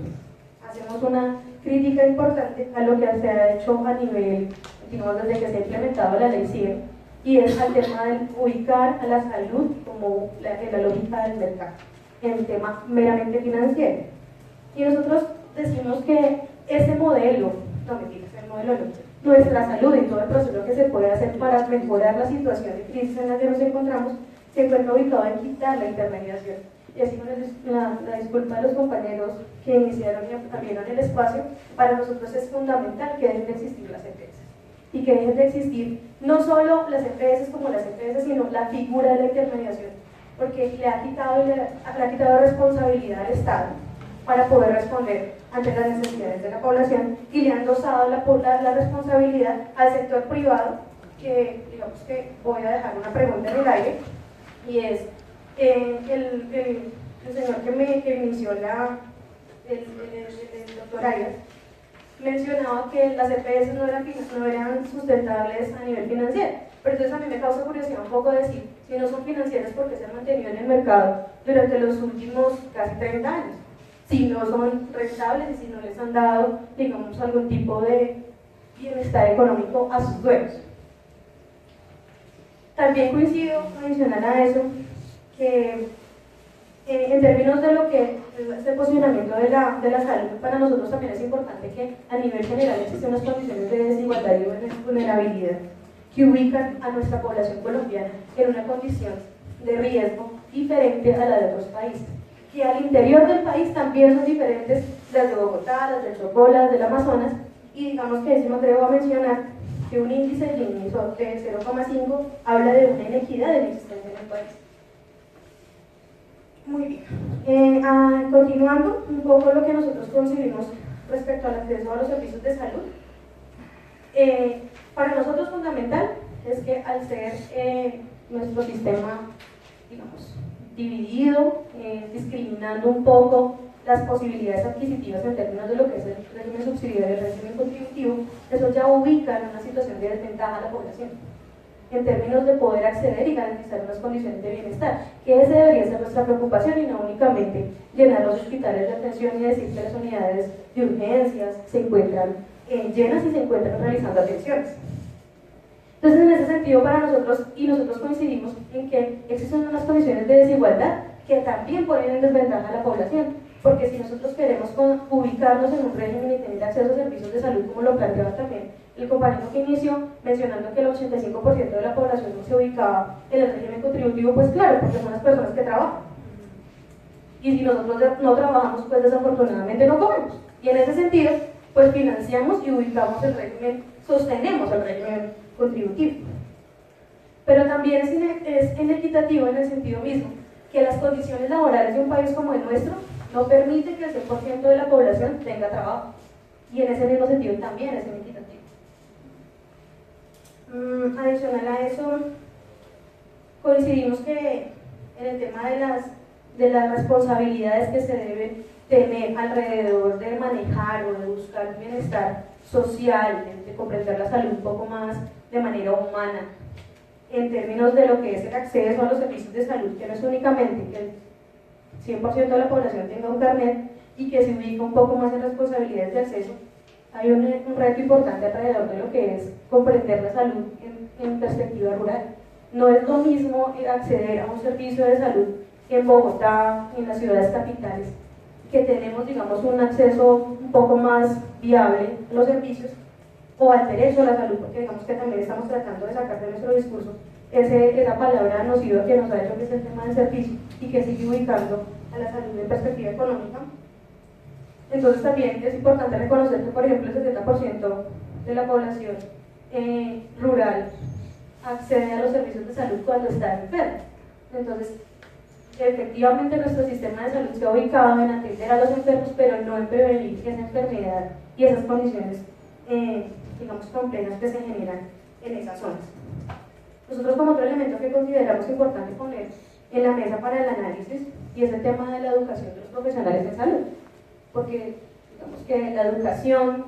hacemos una crítica importante a lo que se ha hecho a nivel, digamos, desde que se ha implementado la ley 100, y es al tema de ubicar a la salud como en la lógica del mercado, en el tema meramente financiero. Y nosotros decimos que ese modelo, nuestra salud y todo el proceso que se puede hacer para mejorar la situación de crisis en la que nos encontramos, se encuentra ubicado en quitar la intermediación. Y así con la disculpa de los compañeros que iniciaron y abrieron el espacio, para nosotros es fundamental que dejen de existir las EPS. Y que dejen de existir no solo las EPS como las EPS, sino la figura de la intermediación, porque le ha quitado responsabilidad al Estado para poder responder ante las necesidades de la población, y le han dosado la responsabilidad al sector privado, que digamos que voy a dejar una pregunta en el aire, y es el señor que inició el doctor Arias mencionaba que las EPS no eran sustentables a nivel financiero, pero entonces a mí me causa curiosidad un poco decir, si no son financieras, ¿por qué se han mantenido en el mercado durante los últimos casi 30 años? Si no son rentables y si no les han dado, digamos, algún tipo de bienestar económico a sus dueños. También coincido, adicional a eso, que en términos de lo que es este posicionamiento de la salud, para nosotros también es importante que a nivel general existen unas condiciones de desigualdad y de vulnerabilidad que ubican a nuestra población colombiana en una condición de riesgo diferente a la de otros países, que al interior del país también son diferentes las de Bogotá, las del Chocó, las del Amazonas, y digamos que sí me atrevo a mencionar que un índice de Gini de 0,5 habla de una inequidad de la existencia en el país. Muy bien. Continuando un poco lo que nosotros concebimos respecto al acceso a los servicios de salud, para nosotros fundamental es que al ser nuestro sistema, digamos, dividido, discriminando un poco las posibilidades adquisitivas en términos de lo que es el régimen subsidiario y el régimen contributivo, eso ya ubica en una situación de desventaja a la población en términos de poder acceder y garantizar unas condiciones de bienestar, que esa debería ser nuestra preocupación, y no únicamente llenar los hospitales de atención y decir que las unidades de urgencias se encuentran llenas y se encuentran realizando atenciones. Entonces, en ese sentido, para nosotros, y nosotros coincidimos en que existen unas condiciones de desigualdad que también ponen en desventaja a la población, porque si nosotros queremos ubicarnos en un régimen y tener acceso a servicios de salud, como lo planteaba también el compañero que inició, mencionando que el 85% de la población no se ubicaba en el régimen contributivo, pues claro, porque son las personas que trabajan. Y si nosotros no trabajamos, pues desafortunadamente no comemos. Y en ese sentido, pues financiamos y ubicamos el régimen, sostenemos el régimen contributivo. Pero también es inequitativo en el sentido mismo, que las condiciones laborales de un país como el nuestro no permiten que el 100% de la población tenga trabajo. Y en ese mismo sentido también es inequitativo. Adicional a eso, coincidimos que en el tema de las responsabilidades que se deben tener alrededor de manejar o de buscar un bienestar social, de comprender la salud un poco más de manera humana, en términos de lo que es el acceso a los servicios de salud, que no es únicamente que el 100% de la población tenga un carnet y que se ubica un poco más en responsabilidades de acceso. Hay un reto importante alrededor de lo que es comprender la salud en perspectiva rural. No es lo mismo acceder a un servicio de salud en Bogotá, en las ciudades capitales, que tenemos, digamos, un acceso un poco más viable a los servicios, o al derecho a la salud, porque digamos que también estamos tratando de sacar de nuestro discurso esa palabra nociva que nos ha hecho, que es el tema del servicio, y que sigue ubicando a la salud en perspectiva económica. Entonces también es importante reconocer que, por ejemplo, el 70% de la población rural accede a los servicios de salud cuando está enfermo. Entonces, efectivamente nuestro sistema de salud se ha ubicado en atender a los enfermos, pero no en prevenir esa enfermedad y esas condiciones, digamos, complejas que se generan en esas zonas. Nosotros, como otro elemento que consideramos importante poner en la mesa para el análisis, y es el tema de la educación de los profesionales de salud, porque digamos que la educación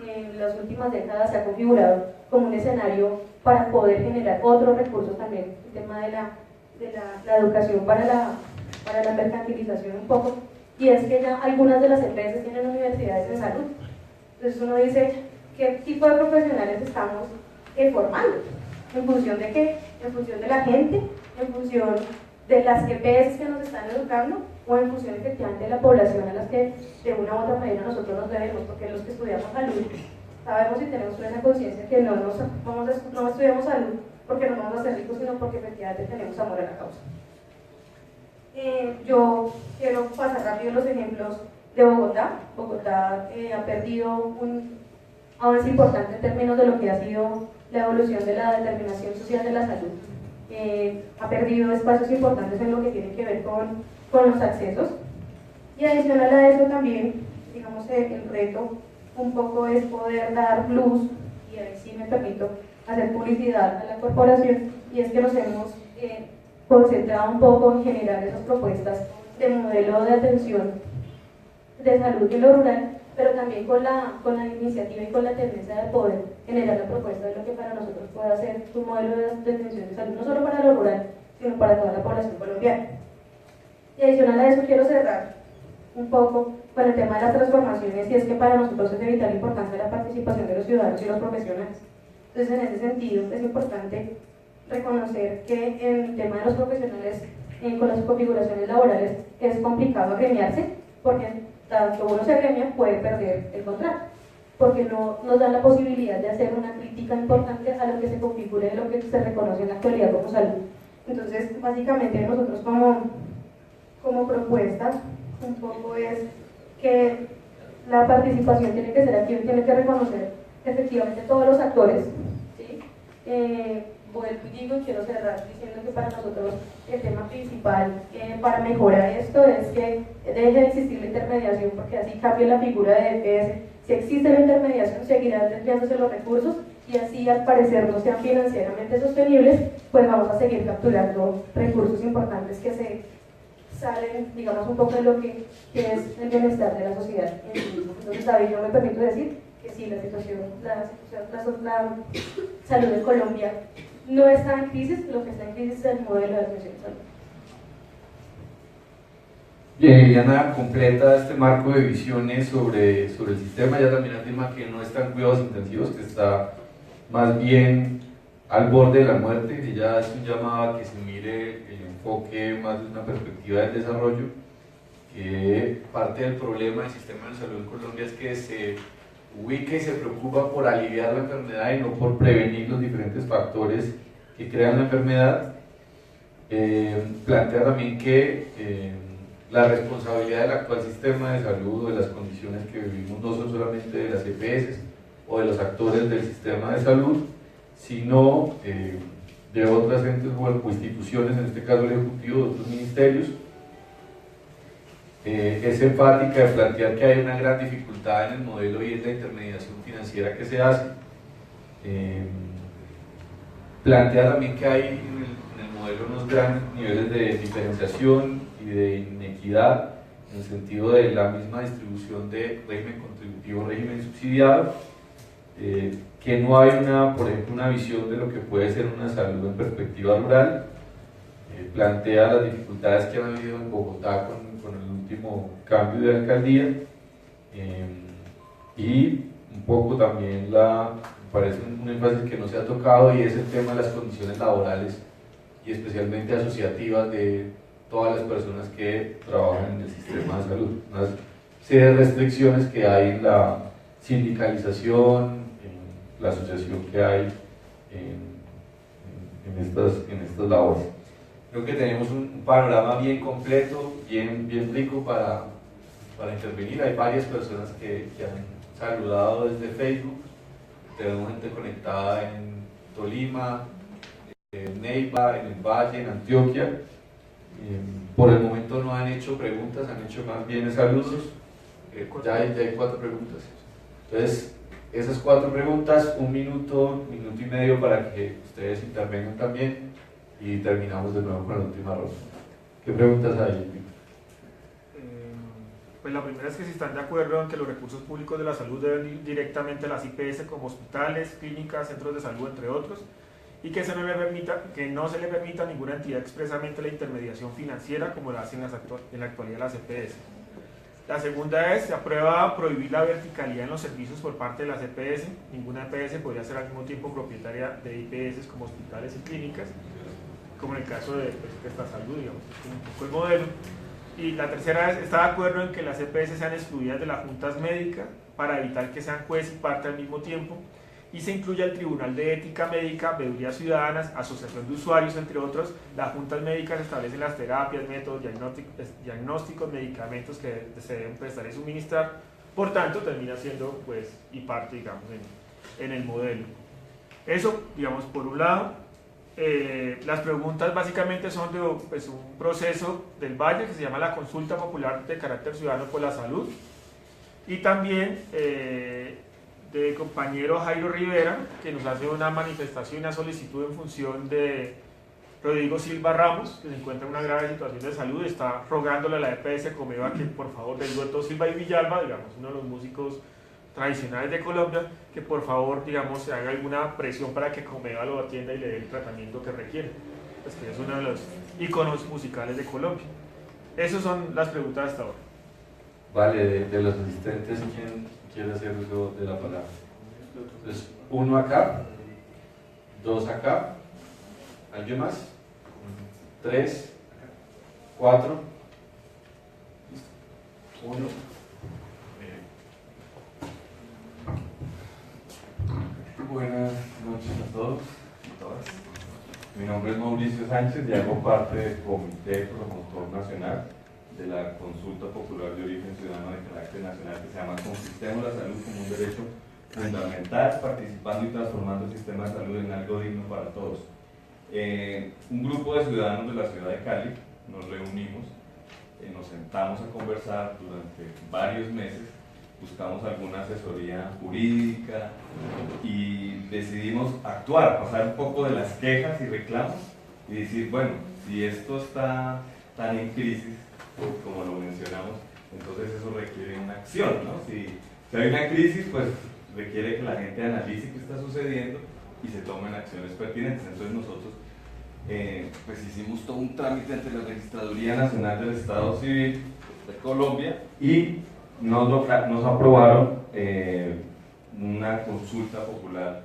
en las últimas décadas se ha configurado como un escenario para poder generar otros recursos también, el tema de la educación para la mercantilización un poco, y es que ya algunas de las EPS tienen universidades de salud. Entonces uno dice, ¿qué tipo de profesionales estamos formando? ¿En función de qué? ¿En función de la gente? ¿En función de las EPS que nos están educando? ¿O en función efectivamente de la población a las que de una u otra manera nosotros nos debemos? Porque los que estudiamos salud sabemos y tenemos plena conciencia que no estudiamos salud porque nos vamos a hacer ricos, sino porque efectivamente tenemos amor a la causa. Yo quiero pasar rápido los ejemplos de Bogotá. Bogotá ha perdido un avance importante en términos de lo que ha sido la evolución de la determinación social de la salud. Ha perdido espacios importantes en lo que tiene que ver con los accesos. Y adicional a eso también, digamos, el reto un poco es poder dar luz, y ahí sí me permito hacer publicidad a la corporación, y es que nos hemos concentrado un poco en generar esas propuestas de modelo de atención de salud en lo rural, pero también con la iniciativa y con la tendencia de poder generar la propuesta de lo que para nosotros pueda ser un modelo de atención de salud, no solo para lo rural, sino para toda la población colombiana. Y adicional a eso quiero cerrar un poco con el tema de las transformaciones, y es que para nosotros es de vital importancia la participación de los ciudadanos y los profesionales. Entonces, en ese sentido, es importante reconocer que en el tema de los profesionales con las configuraciones laborales es complicado agremiarse, porque tanto uno se agremia puede perder el contrato, porque no nos da la posibilidad de hacer una crítica importante a lo que se configura y lo que se reconoce en la actualidad como salud. Entonces, básicamente nosotros como propuesta un poco es que la participación tiene que ser aquí, tiene que reconocer efectivamente todos los actores, ¿sí? Vuelvo y digo, y quiero cerrar diciendo que para nosotros el tema principal para mejorar esto es que deje de existir la intermediación, porque así cambia la figura de EPS. Si existe la intermediación, seguirán desviándose los recursos, y así al parecer no sean financieramente sostenibles, pues vamos a seguir capturando recursos importantes que se salen, digamos, un poco de lo que es el bienestar de la sociedad en sí mismo. Entonces, David, yo me permito decir que sí, la salud en Colombia no está en crisis, lo que está en crisis es el modelo de atención de salud. Bien, Liliana completa este marco de visiones sobre el sistema. Ya también afirma que no está en cuidados intensivos, que está más bien al borde de la muerte. Ella hace un llamado a que se mire el enfoque más de una perspectiva del desarrollo, que parte del problema del sistema de salud en Colombia es que se ubica y se preocupa por aliviar la enfermedad y no por prevenir los diferentes factores que crean la enfermedad. Plantea también que la responsabilidad del actual sistema de salud o de las condiciones que vivimos no son solamente de las EPS o de los actores del sistema de salud, sino de otras entes o instituciones, en este caso el Ejecutivo, de otros ministerios. Es enfática de plantear que hay una gran dificultad en el modelo y en la intermediación financiera que se hace. plantea también que hay en el modelo unos grandes niveles de diferenciación y de inequidad en el sentido de la misma distribución de régimen contributivo, régimen subsidiado, que no hay por ejemplo, una visión de lo que puede ser una salud en perspectiva rural, plantea las dificultades que han habido en Bogotá con el último cambio de alcaldía, y un poco también me parece un énfasis que no se ha tocado, y es el tema de las condiciones laborales y especialmente asociativas de todas las personas que trabajan en el sistema de salud. Una serie de restricciones que hay en la sindicalización, en la asociación que hay en estas labores. Creo que tenemos un panorama bien completo, bien rico para intervenir. Hay varias personas que han saludado desde Facebook. Tenemos gente conectada en Tolima, en Neiva, en el Valle, en Antioquia. Por el momento no han hecho preguntas, han hecho más bien saludos. Ya hay 4 preguntas. Entonces, esas 4 preguntas, 1 minuto, minuto y medio para que ustedes intervengan también, y terminamos de nuevo con la última ronda. ¿Qué preguntas hay? Pues la primera es que si están de acuerdo en que los recursos públicos de la salud deben ir directamente a las IPS como hospitales, clínicas, centros de salud, entre otros, y que no se le permita a ninguna entidad expresamente la intermediación financiera como la hacen en la actualidad las EPS. La segunda es, se aprueba prohibir la verticalidad en los servicios por parte de las EPS. Ninguna EPS podría ser al mismo tiempo propietaria de IPS como hospitales y clínicas, como en el caso de esta salud, digamos, es como un poco el modelo. Y la tercera es, está de acuerdo en que las EPS sean excluidas de las juntas médicas para evitar que sean juez y parte al mismo tiempo, y se incluya el Tribunal de Ética Médica, Veedurías Ciudadanas, Asociación de Usuarios, entre otros. Las juntas médicas establecen las terapias, métodos, diagnósticos, medicamentos que se deben prestar y suministrar. Por tanto, termina siendo pues y parte, digamos, en el modelo. Eso, digamos, por un lado. Las preguntas básicamente son de pues, un proceso del Valle que se llama la Consulta Popular de Carácter Ciudadano por la Salud, y también del compañero Jairo Rivera, que nos hace una manifestación y una solicitud en función de Rodrigo Silva Ramos, que se encuentra en una grave situación de salud. Está rogándole a la EPS Comeva que por favor, del dueto Silva y Villalba, digamos, uno de los músicos tradicionales de Colombia, que por favor, digamos, se haga alguna presión para que Comeva lo atienda y le dé el tratamiento que requiere, pues que es uno de los íconos musicales de Colombia. Esas son las preguntas hasta ahora. Vale, de los asistentes, ¿quién quiere hacer uso de la palabra? Entonces, 1 acá, 2 acá, ¿alguien más? 3, 4, 1. Buenas noches a todos y todas. Mi nombre es Mauricio Sánchez y hago parte del Comité Promotor Nacional de la Consulta Popular de Origen Ciudadano de Carácter Nacional, que se llama Conquistemos la Salud como un derecho fundamental, participando y transformando el sistema de salud en algo digno para todos. Un grupo de ciudadanos de la ciudad de Cali nos reunimos, nos sentamos a conversar durante varios meses, buscamos alguna asesoría jurídica y decidimos actuar, pasar un poco de las quejas y reclamos y decir, bueno, si esto está tan en crisis, como lo mencionamos, entonces eso requiere una acción, ¿no? Si hay una crisis, pues requiere que la gente analice qué está sucediendo y se tomen acciones pertinentes. Entonces nosotros pues hicimos todo un trámite ante la Registraduría Nacional del Estado Civil de Colombia y nos aprobaron una consulta popular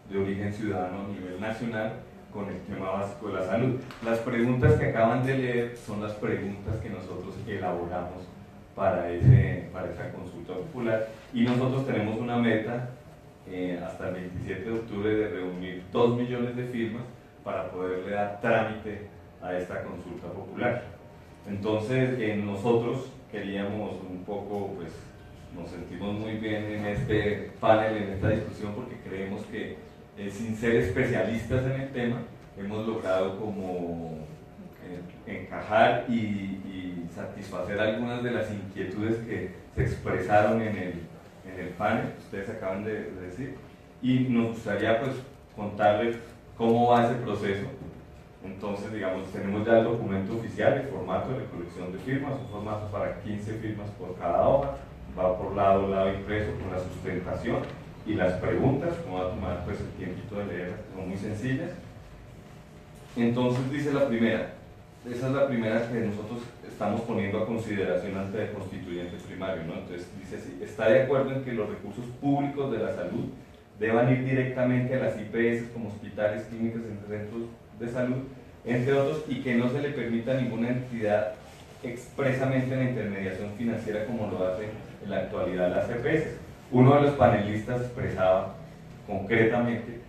de origen ciudadano a nivel nacional con el tema básico de la salud. Las preguntas que acaban de leer son las preguntas que nosotros elaboramos para esa consulta popular, y nosotros tenemos una meta hasta el 27 de octubre de reunir 2 millones de firmas para poderle dar trámite a esta consulta popular. Entonces nosotros queríamos un poco, pues nos sentimos muy bien en este panel, en esta discusión, porque creemos que sin ser especialistas en el tema hemos logrado como encajar y satisfacer algunas de las inquietudes que se expresaron en el panel que ustedes acaban de decir, y nos gustaría pues contarles cómo va ese proceso. Entonces, digamos, tenemos ya el documento oficial, el formato de recolección de firmas, un formato para 15 firmas por cada hoja, va por lado impreso con la sustentación y las preguntas, como va a tomar pues el tiempito de leer, son muy sencillas. Entonces dice la primera, esa es la primera que nosotros estamos poniendo a consideración ante el constituyente primario, ¿no? Entonces dice así: está de acuerdo en que los recursos públicos de la salud deban ir directamente a las IPS como hospitales, clínicas, centros de salud, entre otros, y que no se le permita a ninguna entidad expresamente la intermediación financiera como lo hace en la actualidad las EPS. Uno de los panelistas expresaba concretamente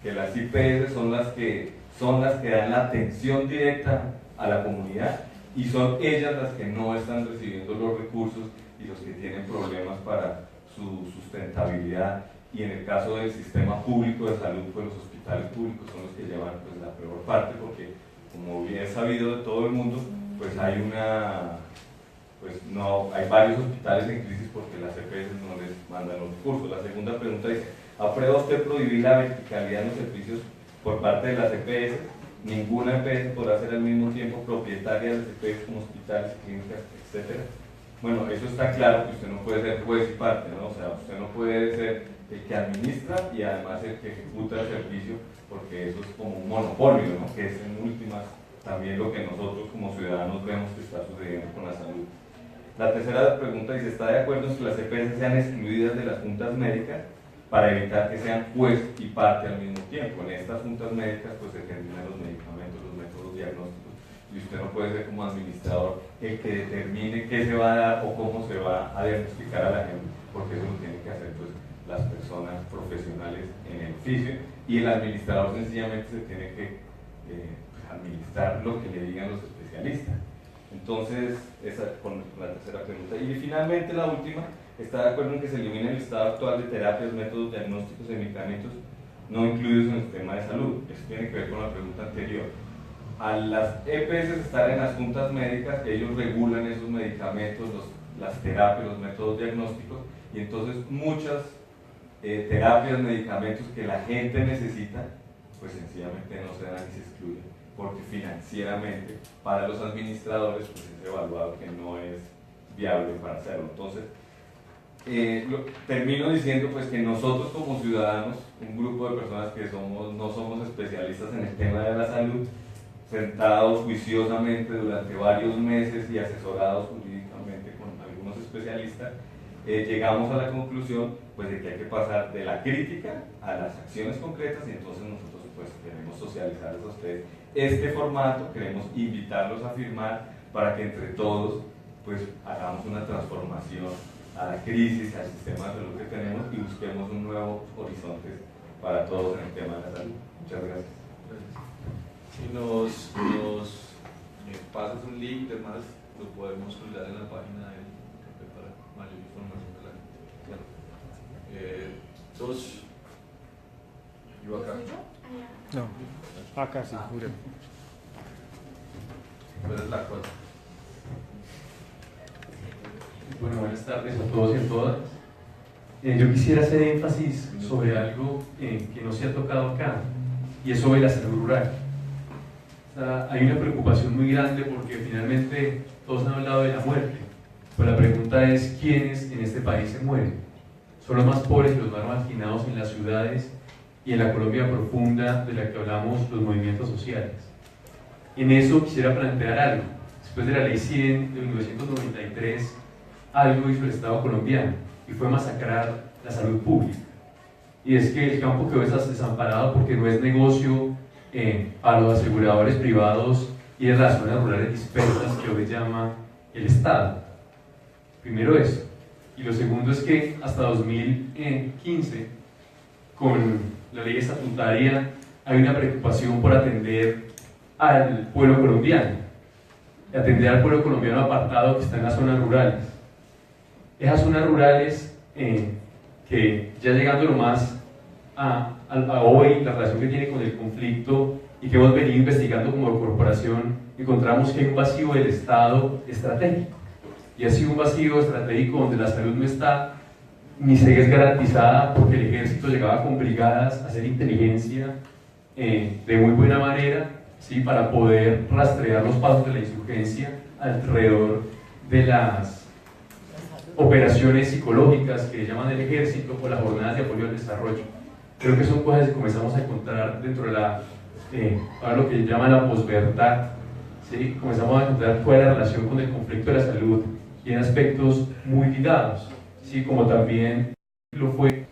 que las IPS son las que dan la atención directa a la comunidad y son ellas las que no están recibiendo los recursos y los que tienen problemas para su sustentabilidad. Y en el caso del sistema público de salud, pues los hospitales públicos son los que llevan pues la peor parte, porque como bien es sabido de todo el mundo, pues hay varios hospitales en crisis porque las EPS no les mandan los recursos. La segunda pregunta dice: ¿aprueba usted prohibir la verticalidad en los servicios por parte de las EPS? Ninguna EPS podrá ser al mismo tiempo propietaria de las EPS como hospitales, clínicas, etc. Bueno, eso está claro, que usted no puede ser juez y parte, ¿no? O sea, usted no puede ser el que administra y además el que ejecuta el servicio, porque eso es como un monopolio, ¿no? Que es en últimas también lo que nosotros como ciudadanos vemos que está sucediendo con la salud. La tercera pregunta dice: ¿está de acuerdo en que las EPS sean excluidas de las juntas médicas para evitar que sean juez y parte al mismo tiempo? En estas juntas médicas pues se determinan los medicamentos, los métodos diagnósticos, y usted no puede ser como administrador el que determine qué se va a dar o cómo se va a diagnosticar a la gente, porque eso lo tienen que hacer pues las personas profesionales en el oficio, y el administrador sencillamente se tiene que administrar lo que le digan los especialistas. Entonces, esa con la tercera pregunta. Y finalmente la última: ¿está de acuerdo en que se elimine el estado actual de terapias, métodos diagnósticos y medicamentos no incluidos en el sistema de salud? Eso tiene que ver con la pregunta anterior. A las EPS estar en las juntas médicas, ellos regulan esos medicamentos, las terapias, los métodos diagnósticos, y entonces muchas terapias, medicamentos que la gente necesita, pues sencillamente no se dan y se excluyen, porque financieramente para los administradores pues es evaluado que no es viable para hacerlo. Entonces, termino diciendo pues que nosotros como ciudadanos, un grupo de personas que no somos especialistas en el tema de la salud, sentados juiciosamente durante varios meses y asesorados jurídicamente con algunos especialistas, llegamos a la conclusión pues de que hay que pasar de la crítica a las acciones concretas, y entonces nosotros pues queremos socializarles a ustedes este formato, queremos invitarlos a firmar para que entre todos pues hagamos una transformación a la crisis, al sistema de salud que tenemos, y busquemos un nuevo horizonte para todos en el tema de la salud. Muchas gracias. Si nos pasas un link, además lo podemos colgar en la página del café para mayor información de la gente. Entonces, yo acá. No, acá sí, Julián. ¿Cuál es la cosa? Bueno, buenas tardes a todos y a todas. Yo quisiera hacer énfasis sobre algo que no se ha tocado acá, y es sobre la salud rural. O sea, hay una preocupación muy grande porque finalmente todos han hablado de la muerte, pero la pregunta es: ¿quiénes en este país se mueren? Son los más pobres y los más marginados en las ciudades y en la Colombia profunda de la que hablamos, los movimientos sociales. En eso quisiera plantear algo. Después de la Ley 100 de 1993, algo hizo el Estado colombiano, y fue masacrar la salud pública. Y es que el campo quedó desamparado porque no es negocio a los aseguradores privados y en las zonas rurales dispersas que hoy llama el Estado. Primero eso. Y lo segundo es que hasta 2015, con la ley estatutaria, hay una preocupación por atender al pueblo colombiano, atender al pueblo colombiano apartado que está en las zonas rurales. Esas zonas rurales que ya llegando lo más a hoy, la relación que tiene con el conflicto y que hemos venido investigando como corporación, encontramos que hay un vacío del Estado estratégico, y ha sido un vacío estratégico donde la salud no está mi ceguera es garantizada porque el ejército llegaba con brigadas a hacer inteligencia de muy buena manera, ¿sí? Para poder rastrear los pasos de la insurgencia alrededor de las operaciones psicológicas que llaman el ejército o las jornadas de apoyo al desarrollo. Creo que son cosas que comenzamos a encontrar dentro de ahora lo que llaman la posverdad, ¿sí? Comenzamos a encontrar cuál es la relación con el conflicto de la salud y en aspectos muy ligados, ¿sí? Como también lo fue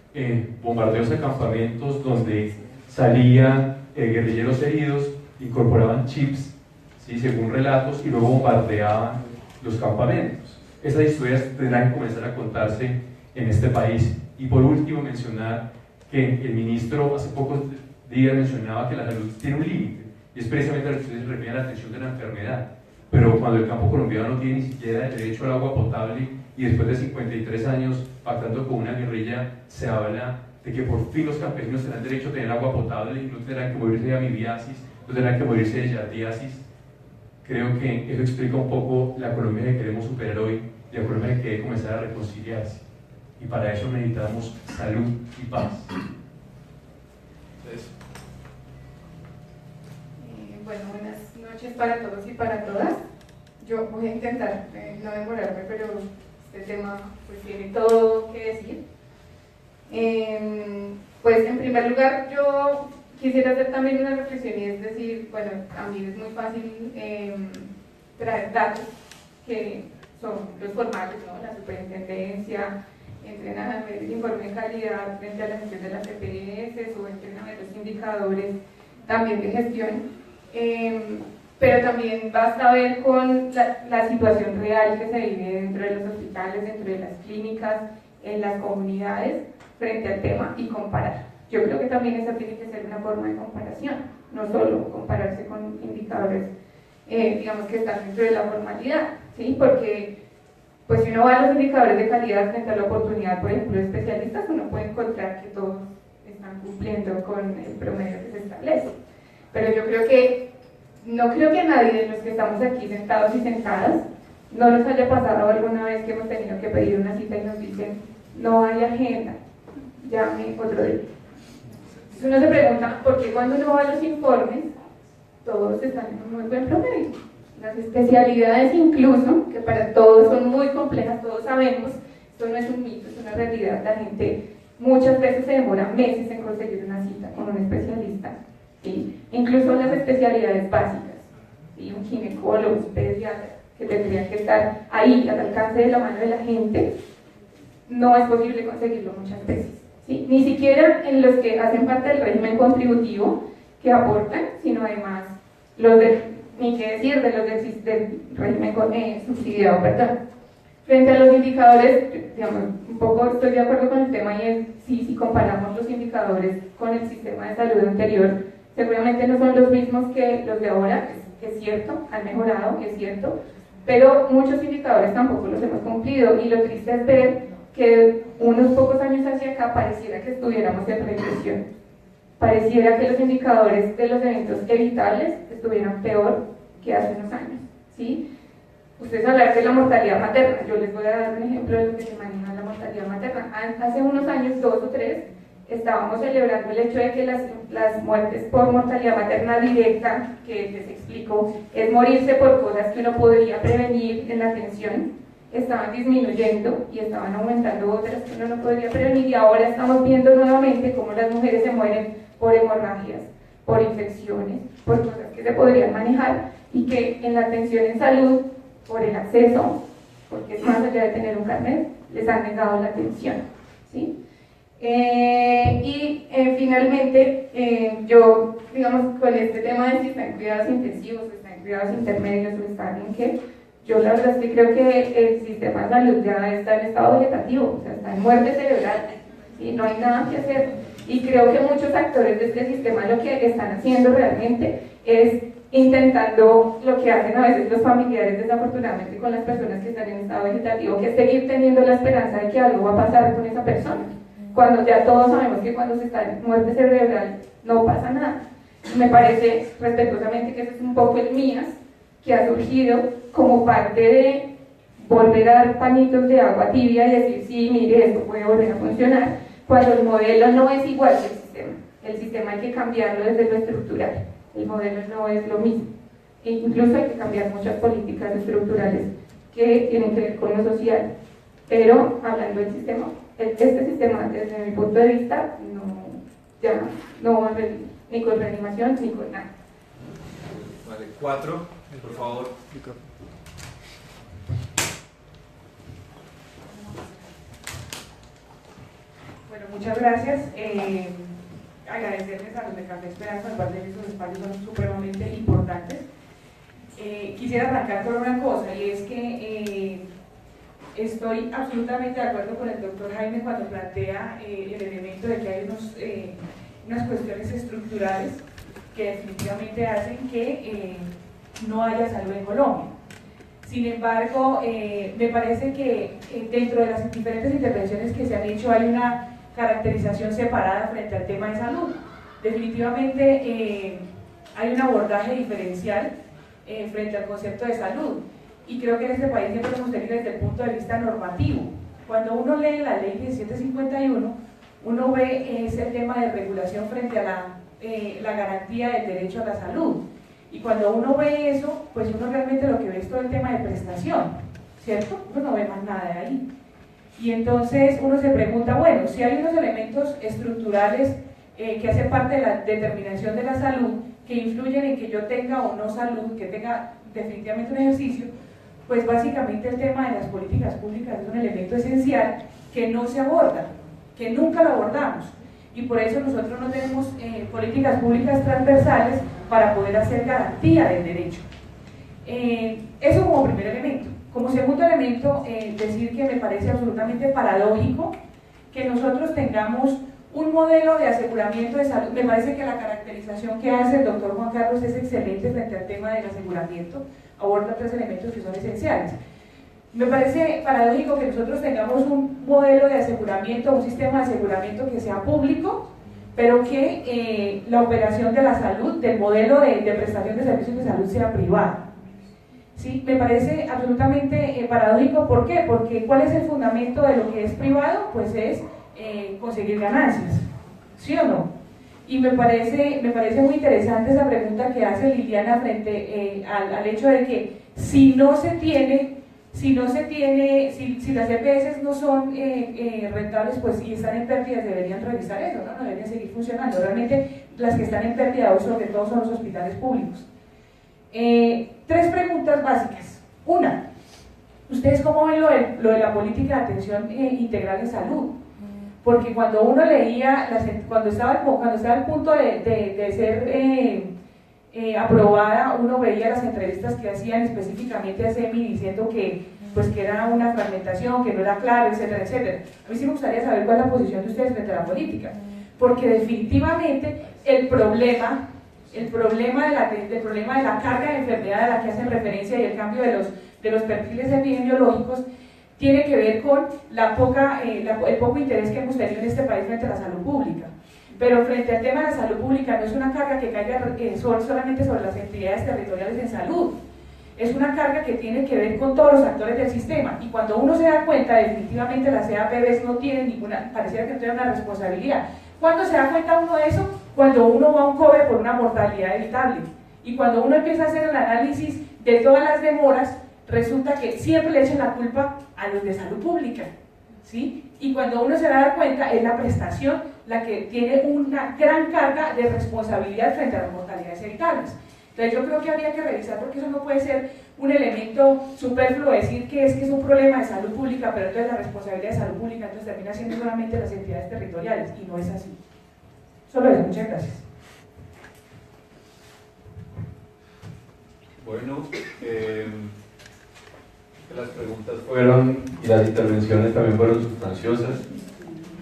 bombardeos a campamentos donde salían guerrilleros heridos, incorporaban chips, ¿sí? Según relatos, y luego bombardeaban los campamentos. Esas historias tendrán que comenzar a contarse en este país. Y por último, mencionar que el ministro hace pocos días mencionaba que la salud tiene un límite, y es precisamente lo que ustedes refieren a la atención de la enfermedad. Pero cuando el campo colombiano no tiene ni siquiera el derecho al agua potable, y después de 53 años pactando con una guerrilla, se habla de que por fin los campesinos tendrán derecho a tener agua potable y no tendrán que morirse de amibiasis, no tendrán que morirse de yardiasis. Creo que eso explica un poco la Colombia que queremos superar hoy, y la Colombia que debe comenzar a reconciliarse. Y para eso necesitamos salud y paz. Bueno, buenas noches para todos y para todas. Yo voy a intentar no demorarme, pero este tema pues tiene todo que decir. Pues en primer lugar yo quisiera hacer también una reflexión, y es decir, bueno, a mí es muy fácil traer datos que son los formales, ¿no? La superintendencia, entren a ver el informe de calidad frente a la gestión de las EPS, o entren a ver los indicadores también de gestión. Pero también basta ver con la situación real que se vive dentro de los hospitales, dentro de las clínicas, en las comunidades, frente al tema, y comparar. Yo creo que también esa tiene que ser una forma de comparación, no solo compararse con indicadores, digamos, que están dentro de la formalidad, ¿sí? Porque pues si uno va a los indicadores de calidad frente a la oportunidad, por ejemplo, de especialistas, uno puede encontrar que todos están cumpliendo con el promedio que se establece. Pero yo creo que, no creo que a nadie de los que estamos aquí sentados y sentadas no nos haya pasado alguna vez que hemos tenido que pedir una cita y nos dicen, no hay agenda, llame otro día. Entonces uno se pregunta, ¿por qué cuando uno va a los informes, todos están en un muy buen promedio? Las especialidades incluso, que para todos son muy complejas, todos sabemos, esto no es un mito, es una realidad, la gente muchas veces se demora meses en conseguir una cita con un especialista, ¿sí? Incluso las especialidades básicas, ¿sí? Un ginecólogo, un pediatra, que tendrían que estar ahí al alcance de la mano de la gente, no es posible conseguirlo muchas veces, ¿sí? Ni siquiera en los que hacen parte del régimen contributivo que aportan, sino además los ni qué decir de los del régimen subsidiado, perdón. Frente a los indicadores, digamos, un poco estoy de acuerdo con el tema, y es si comparamos los indicadores con el sistema de salud anterior, seguramente no son los mismos que los de ahora, es cierto, han mejorado, es cierto, pero muchos indicadores tampoco los hemos cumplido, y lo triste es ver que unos pocos años hacia acá pareciera que estuviéramos en regresión, pareciera que los indicadores de los eventos evitables estuvieran peor que hace unos años, ¿sí? Ustedes hablan de la mortalidad materna, yo les voy a dar un ejemplo de lo que se maneja la mortalidad materna. Hace unos años, 2 o 3, estábamos celebrando el hecho de que las muertes por mortalidad materna directa, que les explico, es morirse por cosas que uno podría prevenir en la atención, estaban disminuyendo y estaban aumentando otras que uno no podría prevenir, y ahora estamos viendo nuevamente cómo las mujeres se mueren por hemorragias, por infecciones, por cosas que se podrían manejar, y que en la atención en salud, por el acceso, porque es más allá de tener un carnet, les han negado la atención, ¿sí? Finalmente, yo, digamos, con este tema de si está en cuidados intensivos, o está en cuidados intermedios, o está en qué, yo la verdad es que creo que el sistema de salud ya está en estado vegetativo, o sea, está en muerte cerebral, y no hay nada que hacer. Y creo que muchos actores de este sistema lo que están haciendo realmente es intentando lo que hacen a veces los familiares, desafortunadamente, con las personas que están en estado vegetativo, que es seguir teniendo la esperanza de que algo va a pasar con esa persona, cuando ya todos sabemos que cuando se está en muerte cerebral no pasa nada. Me parece respetuosamente que ese es un poco el mías, que ha surgido como parte volver a dar pañitos de agua tibia y decir, sí, mire, esto puede volver a funcionar, cuando el modelo no es igual que el sistema. El sistema hay que cambiarlo desde lo estructural, el modelo no es lo mismo. E incluso hay que cambiar muchas políticas estructurales que tienen que ver con lo social. Pero hablando del sistema, este sistema desde mi punto de vista ya no va a haber ni con reanimación ni con nada. Vale, 4, por favor. Bueno, muchas gracias. Agradecerles a los de Café Esperanza, aparte de que esos espacios son supremamente importantes. Quisiera arrancar por una cosa, y es que estoy absolutamente de acuerdo con el doctor Jaime cuando plantea el elemento de que hay unas cuestiones estructurales que definitivamente hacen que no haya salud en Colombia. Sin embargo, me parece que dentro de las diferentes intervenciones que se han hecho hay una caracterización separada frente al tema de salud. Definitivamente hay un abordaje diferencial frente al concepto de salud, y creo que en este país siempre lo hemos tenido desde el punto de vista normativo. Cuando uno lee la ley 1751, uno ve ese tema de regulación frente a la garantía del derecho a la salud, y cuando uno ve eso, pues uno realmente lo que ve es todo el tema de prestación, ¿cierto? Uno no ve más nada de ahí. Y entonces uno se pregunta, bueno, si hay unos elementos estructurales que hacen parte de la determinación de la salud, que influyen en que yo tenga o no salud, que tenga definitivamente un ejercicio, pues básicamente el tema de las políticas públicas es un elemento esencial que no se aborda, que nunca lo abordamos, y por eso nosotros no tenemos políticas públicas transversales para poder hacer garantía del derecho. Eso como primer elemento. Como segundo elemento, decir que me parece absolutamente paradójico que nosotros tengamos un modelo de aseguramiento de salud. Me parece que la caracterización que hace el doctor Juan Carlos es excelente frente al tema del aseguramiento, aborda 3 elementos que son esenciales. Me parece paradójico que nosotros tengamos un modelo de aseguramiento, un sistema de aseguramiento que sea público, pero que la operación de la salud, del modelo de prestación de servicios de salud sea privada. ¿Sí? Me parece absolutamente paradójico. ¿Por qué? Porque ¿cuál es el fundamento de lo que es privado? Pues es conseguir ganancias, ¿sí o no? Y me parece muy interesante esa pregunta que hace Liliana frente al hecho de que si las EPS no son rentables, pues y están en pérdidas, deberían revisar eso, ¿no? Deberían seguir funcionando. Realmente las que están en pérdida hoy sobre todo son los hospitales públicos. 3 preguntas básicas. Una, ¿ustedes cómo ven lo de la política de atención integral en salud? Porque cuando uno leía, cuando estaba al punto de ser aprobada, uno veía las entrevistas que hacían específicamente a SEMI diciendo que era una fragmentación, que no era claro, etcétera, etcétera. A mí sí me gustaría saber cuál es la posición de ustedes frente a la política, porque definitivamente el problema de la carga de enfermedad a la que hacen referencia y el cambio de los perfiles epidemiológicos tiene que ver con el poco interés que hemos tenido en este país frente a la salud pública. Pero frente al tema de la salud pública no es una carga que caiga solamente sobre las entidades territoriales en salud, es una carga que tiene que ver con todos los actores del sistema, y cuando uno se da cuenta, definitivamente las EAPBs no tienen ninguna, pareciera que no tienen una responsabilidad. ¿Cuándo se da cuenta uno de eso? Cuando uno va a un COBE por una mortalidad evitable, y cuando uno empieza a hacer el análisis de todas las demoras, resulta que siempre le echan la culpa a los de salud pública, ¿sí? Y cuando uno se da cuenta, es la prestación la que tiene una gran carga de responsabilidad frente a las mortalidades evitables. Entonces yo creo que habría que revisar, porque eso no puede ser un elemento superfluo decir que es un problema de salud pública, pero entonces la responsabilidad de salud pública entonces termina siendo solamente las entidades territoriales, y no es así. Solo eso, muchas gracias. Bueno, las preguntas fueron, y las intervenciones también fueron sustanciosas,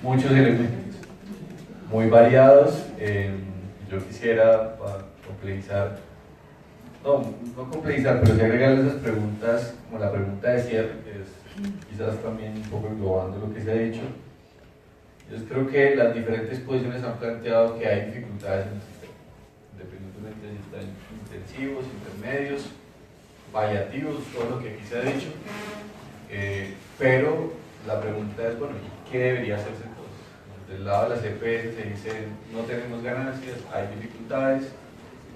muchos elementos, muy variados. Yo quisiera complejizar, no complejizar, pero sí agregarle esas preguntas, como la pregunta de cierre, que es quizás también un poco englobando lo que se ha dicho. Yo creo que las diferentes posiciones han planteado que hay dificultades en el sistema, independientemente de si están intensivos, intermedios, paliativos, todo lo que aquí se ha dicho. Pero la pregunta es, bueno, ¿qué debería hacerse entonces? Del lado de las EPS se dice, no tenemos ganancias, hay dificultades.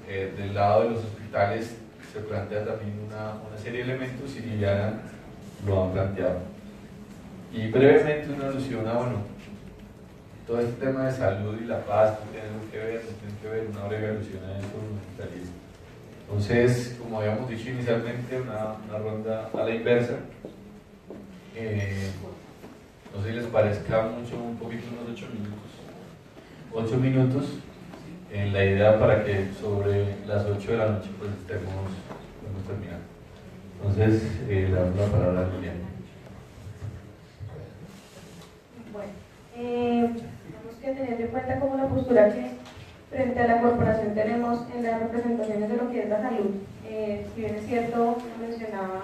Del lado de los hospitales se plantea también una serie de elementos y ya lo han planteado. Y brevemente una alusión a, bueno, todo este tema de salud y la paz, no tienen que ver, una breve alusión a eso, entonces, como habíamos dicho inicialmente, una ronda a la inversa. No sé si les parezca mucho, un poquito, unos 8 minutos. 8 minutos en la idea para que sobre las 8 de la noche pues estemos terminando. Entonces, le damos la palabra a Liliana. Bueno, tenemos que tener en cuenta como la postura que frente a la corporación tenemos en las representaciones de lo que es la salud. Si bien es cierto, mencionaba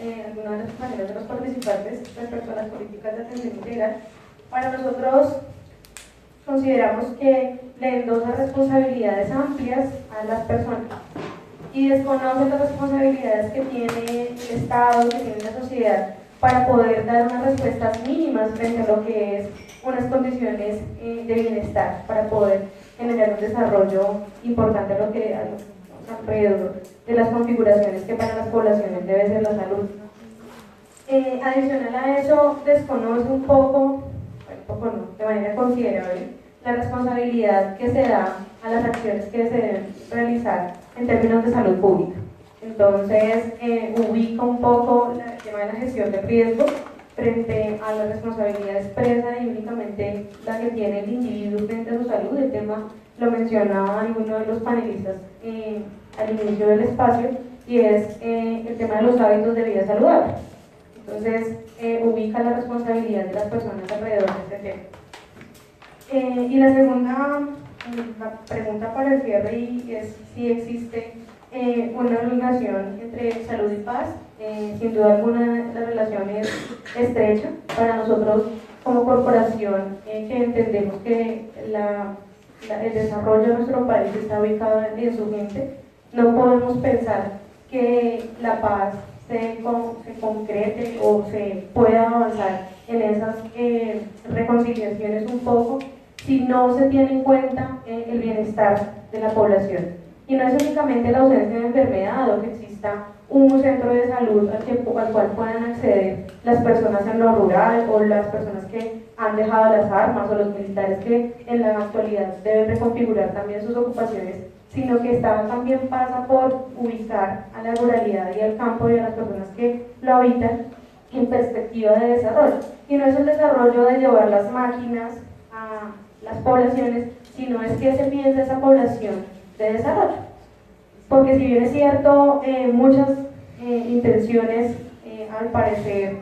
algunos de los compañeros de los participantes respecto a las políticas de atención integral, para nosotros consideramos que le endosa responsabilidades amplias a las personas y desconoce las responsabilidades que tiene el Estado, que tiene la sociedad, para poder dar unas respuestas mínimas frente a lo que es unas condiciones de bienestar, para poder generar un desarrollo importante a lo que alrededor de las configuraciones que para las poblaciones debe ser la salud. Adicional a eso, desconoce un poco no, de manera considerable, la responsabilidad que se da a las acciones que se deben realizar en términos de salud pública. Entonces, ubica un poco el tema de la gestión de riesgo frente a la responsabilidad expresa y únicamente la que tiene el individuo frente a su salud. El tema lo mencionaba alguno de los panelistas al inicio del espacio, y es el tema de los hábitos de vida saludable. Entonces, ubica la responsabilidad de las personas alrededor de este tema. Y la segunda la pregunta para el cierre es si existe una relación entre salud y paz. Sin duda alguna la relación es estrecha. Para nosotros como corporación, que entendemos que el desarrollo de nuestro país está ubicado en su gente, no podemos pensar que la paz se concrete o se pueda avanzar en esas reconciliaciones un poco si no se tiene en cuenta el bienestar de la población. Y no es únicamente la ausencia de enfermedad o que exista un centro de salud al cual puedan acceder las personas en lo rural o las personas que han dejado las armas o los militares que en la actualidad deben reconfigurar también sus ocupaciones, sino que también pasa por ubicar a la ruralidad y al campo y a las personas que lo habitan en perspectiva de desarrollo. Y no es el desarrollo de llevar las máquinas a las poblaciones, sino es que se piensa esa población de desarrollo. Porque si bien es cierto, muchas intenciones al parecer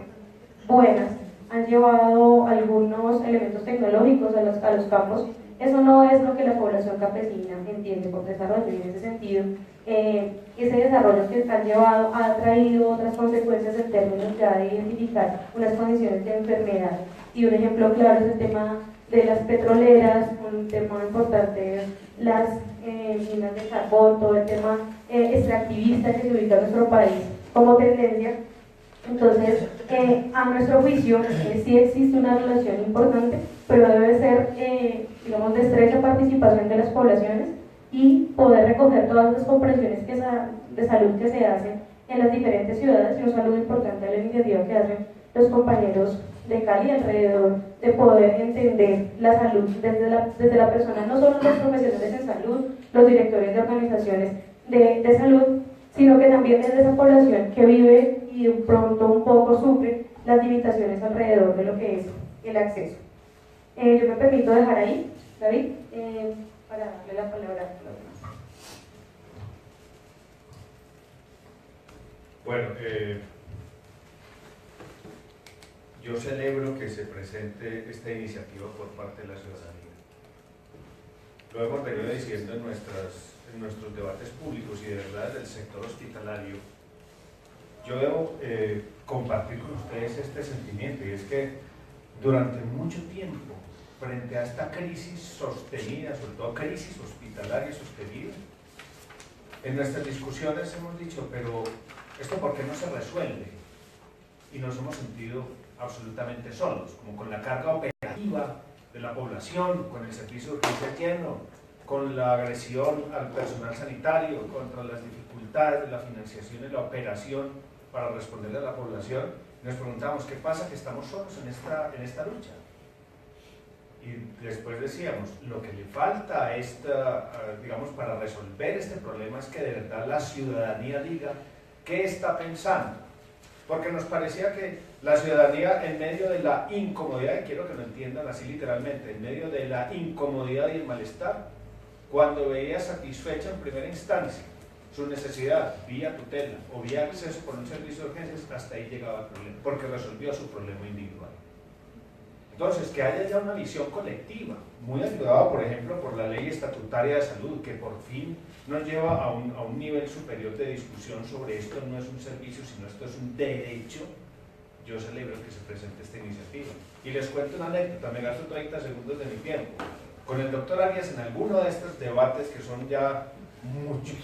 buenas han llevado algunos elementos tecnológicos a los campos, eso no es lo que la población campesina entiende por desarrollo, y en ese sentido ese desarrollo que han llevado ha traído otras consecuencias en términos ya de identificar unas condiciones de enfermedad. Y un ejemplo claro es el tema de las petroleras, un tema importante, las minas de carbón, todo el tema extractivista que se ubica en nuestro país como tendencia. Entonces, a nuestro juicio, sí existe una relación importante, pero debe ser, digamos, de estrecha participación de las poblaciones y poder recoger todas las comprensiones de salud que se hacen en las diferentes ciudades. Y un saludo importante a la iniciativa que hacen los compañeros de Cali alrededor de poder entender la salud desde la persona, no solo los profesionales en salud, los directores de organizaciones de salud, sino que también desde esa población que vive y de pronto un poco sufre las limitaciones alrededor de lo que es el acceso. Yo me permito dejar ahí, David, para darle la palabra a los demás. Bueno, yo celebro que se presente esta iniciativa por parte de la ciudadanía. Lo hemos venido diciendo en nuestros debates públicos y de verdad del sector hospitalario. Yo debo compartir con ustedes este sentimiento, y es que durante mucho tiempo, frente a esta crisis sostenida, sobre todo crisis hospitalaria sostenida, en nuestras discusiones hemos dicho, pero ¿esto por qué no se resuelve? y nos hemos sentido absolutamente solos, como con la carga operativa de la población, con el servicio de urgencia lleno, con la agresión al personal sanitario, contra las dificultades de la financiación y la operación para responderle a la población. Nos preguntamos, ¿qué pasa que estamos solos en esta lucha? Y después decíamos, lo que le falta a digamos, para resolver este problema es que de verdad la ciudadanía diga qué está pensando. Porque nos parecía que la ciudadanía, en medio de la incomodidad, y quiero que lo entiendan así literalmente, en medio de la incomodidad y el malestar, cuando veía satisfecha en primera instancia su necesidad vía tutela o vía acceso por un servicio de urgencias, hasta ahí llegaba el problema, porque resolvió su problema individual. Entonces, que haya ya una visión colectiva, muy ayudada, por ejemplo, por la ley estatutaria de salud, que por fin nos lleva a un nivel superior de discusión sobre esto no es un servicio, sino esto es un derecho. Yo celebro que se presente esta iniciativa. Y les cuento una anécdota, me gasto 30 segundos de mi tiempo. Con el doctor Arias, en alguno de estos debates, que son ya muchos,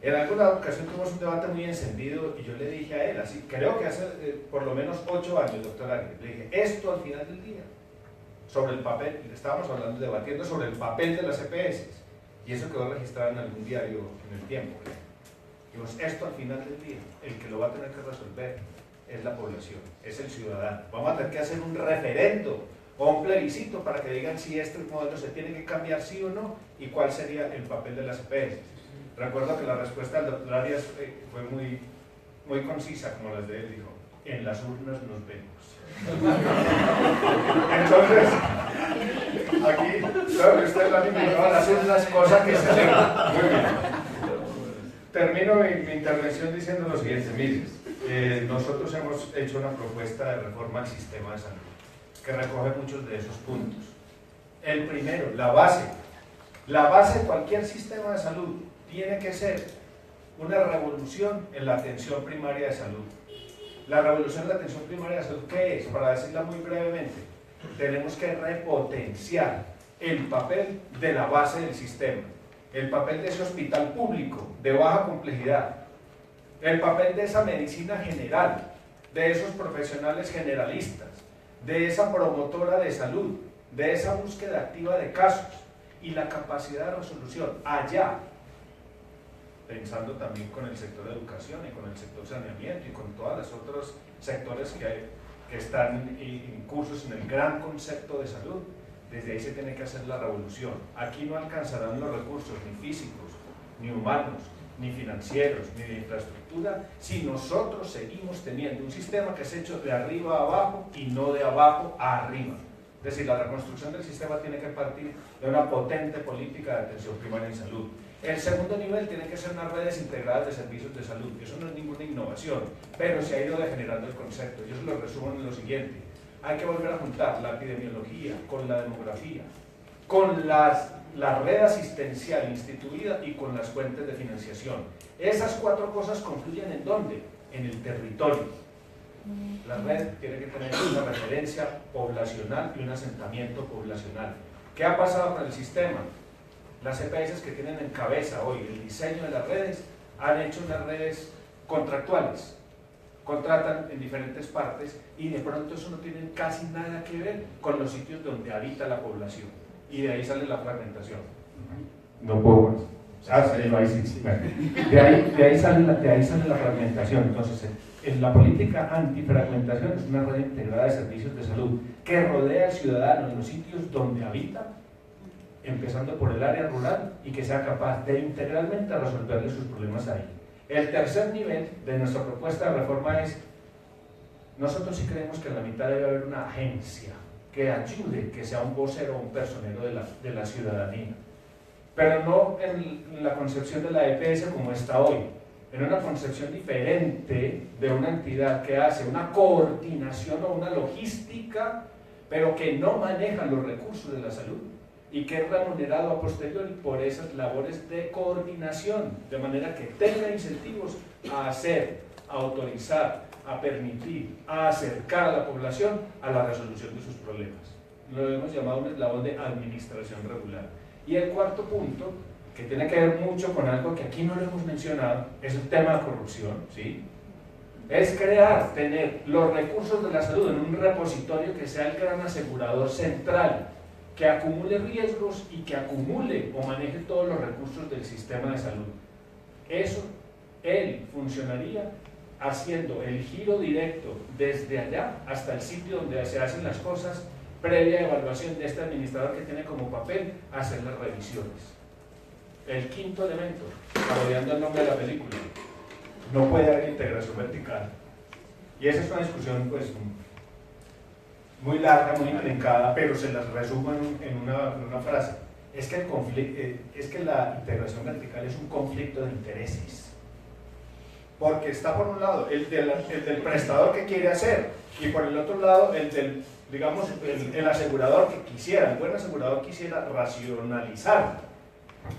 en alguna ocasión tuvimos un debate muy encendido y yo le dije a él, así, creo que hace por lo menos 8 años, doctor Arias, le dije, esto al final del día, sobre el papel, estábamos hablando, debatiendo sobre el papel de las EPS, y eso quedó registrado en algún diario en el tiempo. Dijimos, esto al final del día, el que lo va a tener que resolver es la población, es el ciudadano. Vamos a tener que hacer un referendo o un plebiscito para que digan si este modelo se tiene que cambiar sí o no y cuál sería el papel de las EPS. Recuerdo que la respuesta del doctor Arias fue muy concisa, como las de él, dijo, en las urnas nos vemos. Entonces, aquí, claro que usted lo han invitado a las urnas, cosa que se celebra. Muy bien. Termino mi intervención diciendo lo siguiente, miren, nosotros hemos hecho una propuesta de reforma al sistema de salud, que recoge muchos de esos puntos. El primero, la base de cualquier sistema de salud tiene que ser una revolución en la atención primaria de salud. La revolución en la atención primaria de salud, ¿qué es? Para decirla muy brevemente, tenemos que repotenciar el papel de la base del sistema, el papel de ese hospital público de baja complejidad, el papel de esa medicina general, de esos profesionales generalistas, de esa promotora de salud, de esa búsqueda activa de casos y la capacidad de resolución allá, pensando también con el sector de educación y con el sector saneamiento y con todos los otros sectores que están incursos en el gran concepto de salud. Desde ahí se tiene que hacer la revolución. Aquí no alcanzarán los recursos ni físicos, ni humanos, ni financieros, ni de infraestructura, si nosotros seguimos teniendo un sistema que es hecho de arriba a abajo y no de abajo a arriba. Es decir, la reconstrucción del sistema tiene que partir de una potente política de atención primaria en salud. El segundo nivel tiene que ser unas redes integradas de servicios de salud. Eso no es ninguna innovación, pero se ha ido degenerando el concepto. Yo se lo resumo en lo siguiente. Hay que volver a juntar la epidemiología con la demografía, con la red asistencial instituida y con las fuentes de financiación. Esas 4 cosas confluyen ¿en dónde? En el territorio. La red tiene que tener una referencia poblacional y un asentamiento poblacional. ¿Qué ha pasado con el sistema? Las EPS que tienen en cabeza hoy el diseño de las redes han hecho unas redes contractuales, contratan en diferentes partes y de pronto eso no tiene casi nada que ver con los sitios donde habita la población y de ahí sale la fragmentación. No puedo más. De ahí sale la fragmentación. Entonces, en la política antifragmentación es una red integrada de servicios de salud que rodea al ciudadano en los sitios donde habita, empezando por el área rural, y que sea capaz de integralmente resolverle sus problemas ahí. El tercer nivel de nuestra propuesta de reforma es, nosotros sí creemos que en la mitad debe haber una agencia que ayude, que sea un vocero o un personero de la ciudadanía, pero no en la concepción de la EPS como está hoy, en una concepción diferente de una entidad que hace una coordinación o una logística, pero que no maneja los recursos de la salud y que es remunerado a posteriori por esas labores de coordinación, de manera que tenga incentivos a hacer, a autorizar, a permitir, a acercar a la población a la resolución de sus problemas. Lo hemos llamado un eslabón de administración regular. Y el cuarto punto, que tiene que ver mucho con algo que aquí no lo hemos mencionado, es el tema de corrupción, ¿sí? es tener los recursos de la salud en un repositorio que sea el gran asegurador central, que acumule riesgos y que acumule o maneje todos los recursos del sistema de salud. Eso, él funcionaría haciendo el giro directo desde allá hasta el sitio donde se hacen las cosas, previa evaluación de este administrador que tiene como papel hacer las revisiones. El quinto elemento, parodiando el nombre de la película, no puede haber integración vertical. Y esa es una discusión pues muy larga, muy intrincada, pero se las resumo en una frase. Es que la integración vertical es un conflicto de intereses. Porque está por un lado el del prestador que quiere hacer y por el otro lado el del, digamos, el asegurador que quisiera, el buen asegurador quisiera racionalizar.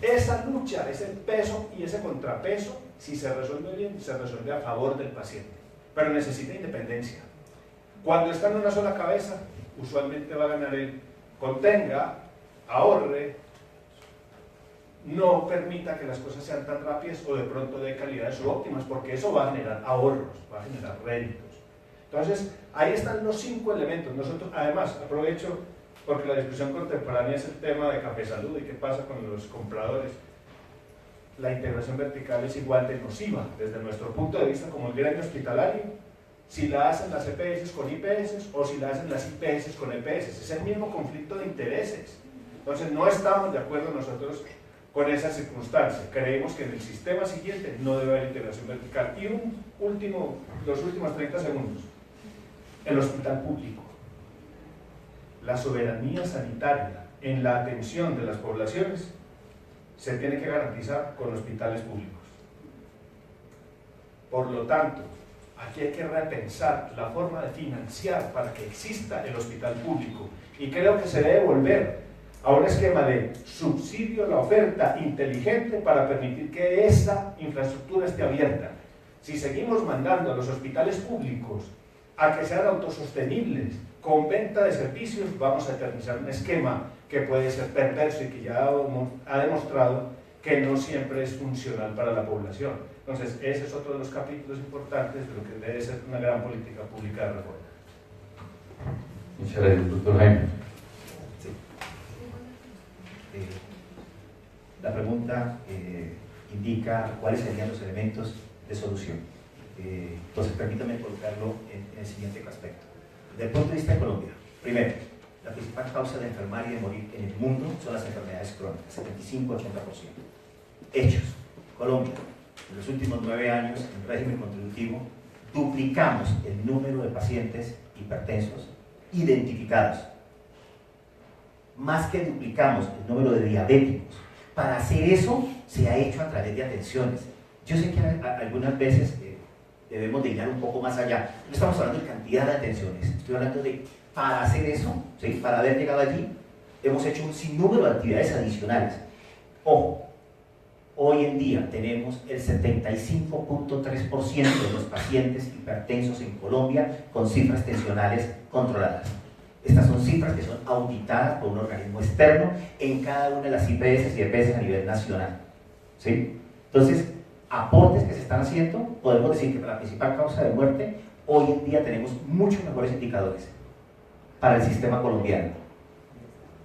Esa lucha, ese peso y ese contrapeso, si se resuelve bien, se resuelve a favor del paciente, pero necesita independencia. Cuando está en una sola cabeza, usualmente va a ganar el contenga, ahorre, no permita que las cosas sean tan rápidas o de pronto de calidades subóptimas, porque eso va a generar ahorros, va a generar réditos. Entonces, ahí están los 5 elementos. Nosotros, además, aprovecho porque la discusión contemporánea es el tema de Café Salud y qué pasa con los compradores. La integración vertical es igual de nociva desde nuestro punto de vista como el gremio hospitalario, si la hacen las EPS con IPS o si la hacen las IPS con EPS. Es el mismo conflicto de intereses. Entonces no estamos de acuerdo nosotros con esa circunstancia. Creemos que en el sistema siguiente no debe haber integración vertical. Y los últimos 30 segundos. El hospital público. La soberanía sanitaria en la atención de las poblaciones se tiene que garantizar con hospitales públicos. Por lo tanto, aquí hay que repensar la forma de financiar para que exista el hospital público y creo que se debe volver a un esquema de subsidio a la oferta inteligente para permitir que esa infraestructura esté abierta. Si seguimos mandando a los hospitales públicos a que sean autosostenibles con venta de servicios, vamos a eternizar un esquema que puede ser perverso y que ya ha demostrado que no siempre es funcional para la población. Entonces, ese es otro de los capítulos importantes de lo que debe ser una gran política pública de reforma. Muchas gracias, doctor Jaime. Sí. La pregunta indica cuáles serían los elementos de solución. Entonces, permítame colocarlo en el siguiente aspecto. Desde el punto de vista de Colombia, primero, la principal causa de enfermar y de morir en el mundo son las enfermedades crónicas, 75-80%. Hechos. Colombia, en los últimos 9 años, en régimen contributivo, duplicamos el número de pacientes hipertensos identificados. Más que duplicamos el número de diabéticos. Para hacer eso, se ha hecho a través de atenciones. Yo sé que algunas veces debemos de ir un poco más allá. No estamos hablando de cantidad de atenciones, estoy hablando de, para hacer eso, ¿sí? Para haber llegado allí, hemos hecho un sinnúmero de actividades adicionales. Ojo, hoy en día tenemos el 75.3% de los pacientes hipertensos en Colombia con cifras tensionales controladas. Estas son cifras que son auditadas por un organismo externo en cada una de las IPS y EPS a nivel nacional. ¿Sí? Entonces, aportes que se están haciendo, podemos decir que para la principal causa de muerte, hoy en día tenemos muchos mejores indicadores para el sistema colombiano.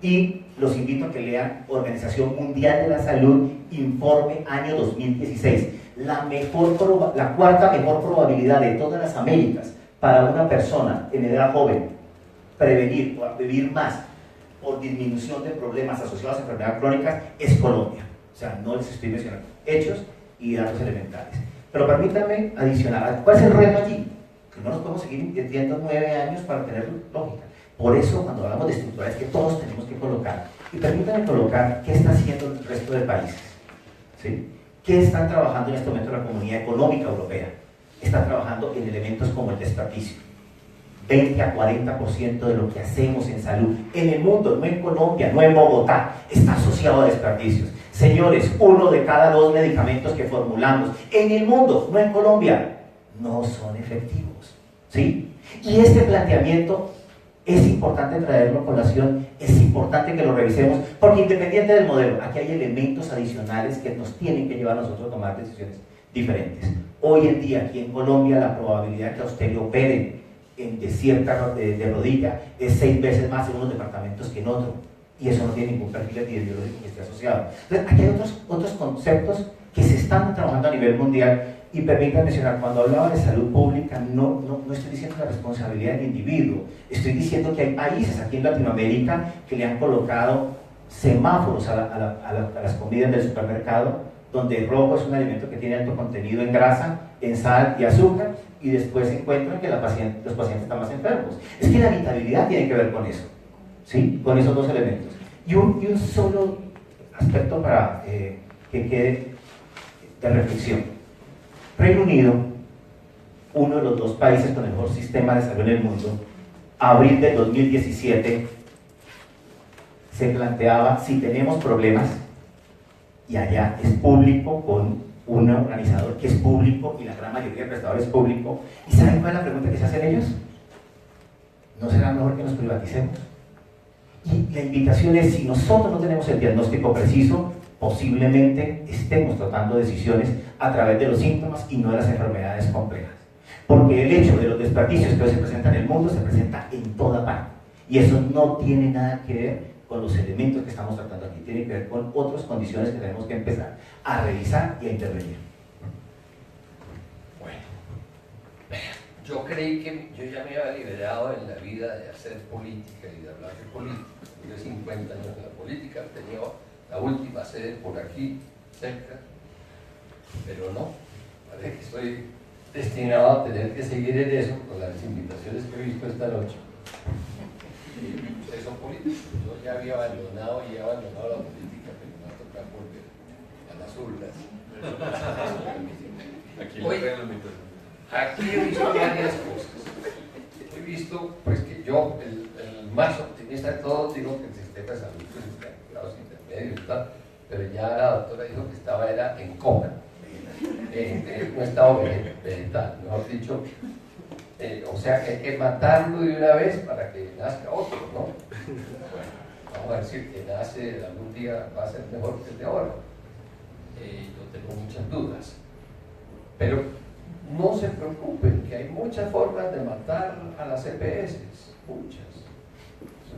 Y los invito a que lean Organización Mundial de la Salud, informe año 2016. La cuarta mejor probabilidad de todas las Américas para una persona en edad joven prevenir o vivir más por disminución de problemas asociados a enfermedades crónicas es Colombia. O sea, no les estoy mencionando hechos y datos elementales. Pero permítanme adicionar, ¿cuál es el reto allí? Que no nos podemos seguir invirtiendo 9 años para tener lógica. Por eso, cuando hablamos de estructuras, que todos tenemos que colocar. Y permítanme colocar qué está haciendo el resto de países. ¿Sí? ¿Qué están trabajando en este momento la Comunidad Económica Europea? Está trabajando en elementos como el desperdicio. 20 a 40% de lo que hacemos en salud en el mundo, no en Colombia, no en Bogotá, está asociado a desperdicios. Señores, 1 de cada 2 medicamentos que formulamos en el mundo, no en Colombia, no son efectivos. ¿Sí? Y este planteamiento es importante traerlo a colación, es importante que lo revisemos, porque independiente del modelo, aquí hay elementos adicionales que nos tienen que llevar a nosotros a tomar decisiones diferentes. Hoy en día aquí en Colombia la probabilidad que a usted le operen de rodilla es 6 veces más en unos departamentos que en otros, y eso no tiene ningún perfil epidemiológico que esté asociado. Entonces aquí hay otros conceptos que se están trabajando a nivel mundial. Y permítanme mencionar, cuando hablaba de salud pública, no estoy diciendo la responsabilidad del individuo, estoy diciendo que hay países aquí en Latinoamérica que le han colocado semáforos a las comidas del supermercado, donde el rojo es un alimento que tiene alto contenido en grasa, en sal y azúcar, y después se encuentran que los pacientes están más enfermos. Es que la habitabilidad tiene que ver con eso, ¿sí? Con esos dos elementos. Y un solo aspecto para que quede de reflexión. Reino Unido, uno de los 2 países con el mejor sistema de salud en el mundo, abril de 2017, se planteaba si tenemos problemas, y allá es público con un organizador que es público y la gran mayoría del prestador es público, ¿y saben cuál es la pregunta que se hacen ellos? ¿No será mejor que nos privaticemos? Y la invitación es, si nosotros no tenemos el diagnóstico preciso, posiblemente estemos tratando decisiones a través de los síntomas y no de las enfermedades complejas. Porque el hecho de los desperdicios que hoy se presentan en el mundo se presenta en toda parte. Y eso no tiene nada que ver con los elementos que estamos tratando aquí, tiene que ver con otras condiciones que tenemos que empezar a revisar y a intervenir. Bueno, yo creí que yo ya me había liberado en la vida de hacer política y de hablar de política. Tuve 50 años en la política, tenía la última sede por aquí, cerca, pero no, parece que estoy destinado a tener que seguir en eso con las invitaciones que he visto esta noche. Ustedes son políticos, yo ya había abandonado la política, pero me va a tocar volver a las urnas. Aquí he visto varias cosas. He visto pues que yo, el más optimista de todos, digo que el sistema de salud pues, está en grados intermedios y tal, pero ya la doctora dijo que estaba era en coma, en un estado vegetal, mejor dicho. O sea que hay que matarlo de una vez para que nazca otro, ¿no? Bueno, vamos a decir que nace algún día, va a ser mejor que el de ahora. Yo tengo muchas dudas. Pero no se preocupen, que hay muchas formas de matar a las EPS, muchas.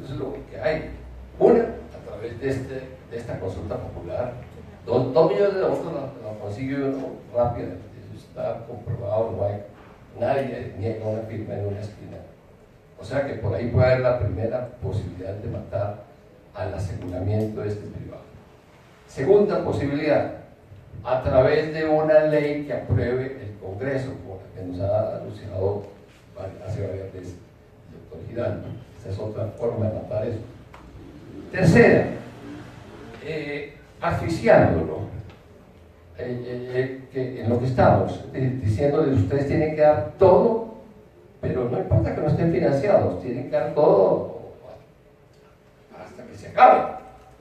Eso es lo que hay. Una, a través de esta consulta popular. 2 millones de votos lo consigue uno rápidamente, eso está comprobado, no hay. Nadie niega una firma en una esquina. O sea que por ahí puede haber la primera posibilidad de matar al aseguramiento de este privado. Segunda posibilidad, a través de una ley que apruebe el Congreso, como la que nos ha anunciado hace varias veces el doctor Giraldo. Esa es otra forma de matar eso. Tercera, asfixiándolo. Que en lo que estamos, diciéndoles ustedes tienen que dar todo, pero no importa que no estén financiados, tienen que dar todo hasta que se acabe.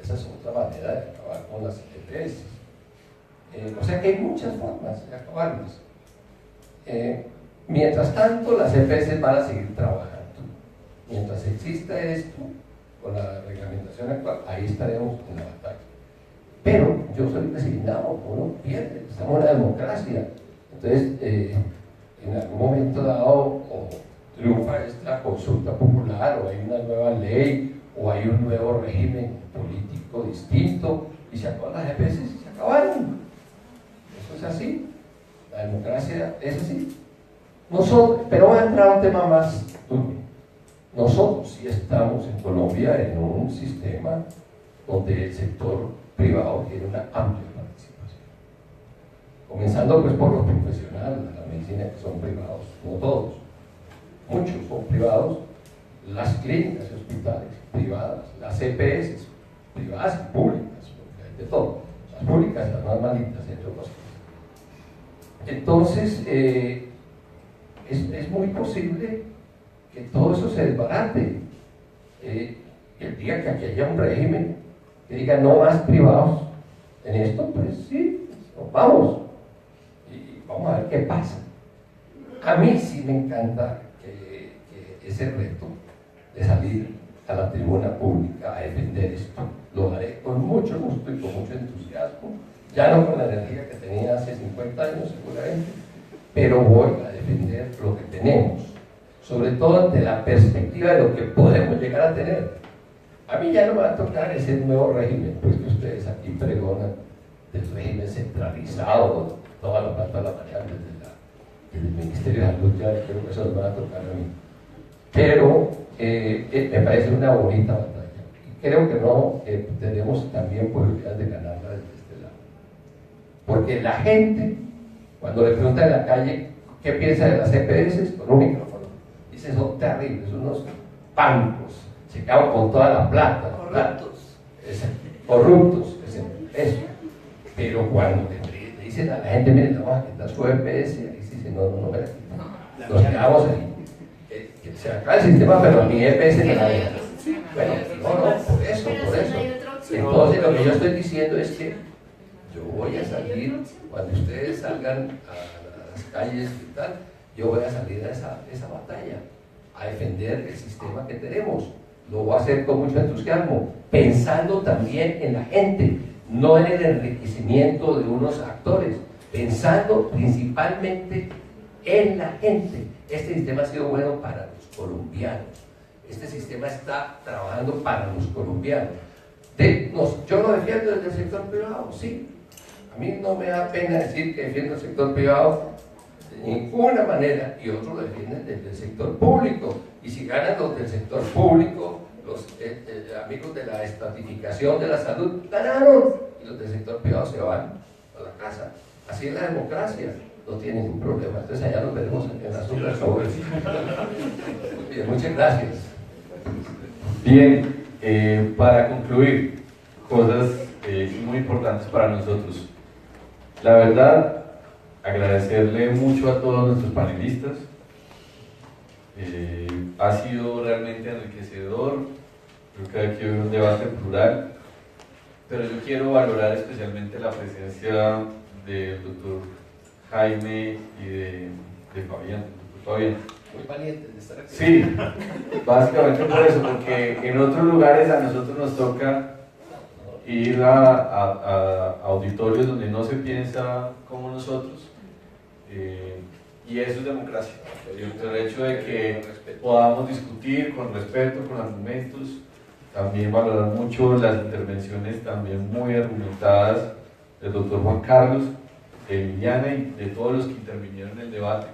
Esa es otra manera de acabar con las EPS. O sea que hay muchas formas de acabarlas. Mientras tanto, las EPS van a seguir trabajando. Mientras exista esto, con la reglamentación actual, ahí estaremos en la batalla. Pero yo soy resignado, uno pierde, estamos en una democracia. Entonces, en algún momento dado, o triunfa esta consulta popular, o hay una nueva ley, o hay un nuevo régimen político distinto, y se acaban las EPS y se acabaron. Eso es así. La democracia es así. Nosotros, pero voy a entrar a un tema más turbio. Nosotros sí estamos en Colombia en un sistema donde el sector privado tiene una amplia participación. Comenzando pues por los profesionales de la medicina que son privados, no todos, muchos son privados, las clínicas y hospitales privadas, las EPS privadas y públicas, porque hay de todo, las públicas las más malitas, entre otras cosas. Entonces, es muy posible que todo eso se desbarate. El día que aquí haya un régimen que diga no más privados en esto, pues sí, nos vamos y vamos a ver qué pasa. A mí sí me encanta que ese reto de salir a la tribuna pública a defender esto, lo haré con mucho gusto y con mucho entusiasmo ya no con la energía que tenía hace 50 años seguramente, pero voy a defender lo que tenemos, sobre todo ante la perspectiva de lo que podemos llegar a tener. A mí ya no me va a tocar ese nuevo régimen, pues que ustedes aquí pregonan, del régimen centralizado, toda la plata de la variable del Ministerio de Salud, ya creo que eso nos va a tocar a mí. Pero me parece una bonita batalla. Y creo que no tenemos también posibilidades de ganarla desde este lado. Porque la gente, cuando le preguntan en la calle qué piensa de las EPS, con un micrófono, dice son terribles, unos bancos, se quedan con toda la plata. Corruptos, eso. Pero cuando le dicen a la gente, miren, vamos a quitar su EPS, y dicen, no, me la quitan. Nos quedamos ahí. Que se acaba el sistema, pero mi EPS no la deja. Bueno, no, por eso. Entonces lo que yo estoy diciendo es que yo voy a salir, cuando ustedes salgan a las calles y tal, yo voy a salir a esa batalla, a defender el sistema que tenemos. Lo voy a hacer con mucho entusiasmo, pensando también en la gente, no en el enriquecimiento de unos actores, pensando principalmente en la gente. Este sistema ha sido bueno para los colombianos. Este sistema está trabajando para los colombianos. Yo lo defiendo desde el sector privado, sí. A mí no me da pena decir que defiendo el sector privado de ninguna manera, y otros lo defienden desde el sector público. Y si ganan los del sector público, los amigos de la estratificación de la salud ganaron, y los del sector privado se van a la casa. Así es la democracia, no tiene ningún problema. Entonces allá nos veremos en las otras obras. Bien, muchas gracias. Bien, para concluir, cosas muy importantes para nosotros. La verdad, agradecerle mucho a todos nuestros panelistas. Ha sido realmente enriquecedor. Creo que aquí hay un debate plural, pero yo quiero valorar especialmente la presencia del doctor Jaime y de Fabián. Muy valientes de estar aquí. Sí, básicamente por eso, porque en otros lugares a nosotros nos toca ir a auditorios donde no se piensa como nosotros, y eso es democracia. El hecho de que podamos discutir con respeto, con argumentos, también valorar mucho las intervenciones también muy argumentadas del doctor Juan Carlos, de Liliana y de todos los que intervinieron en el debate.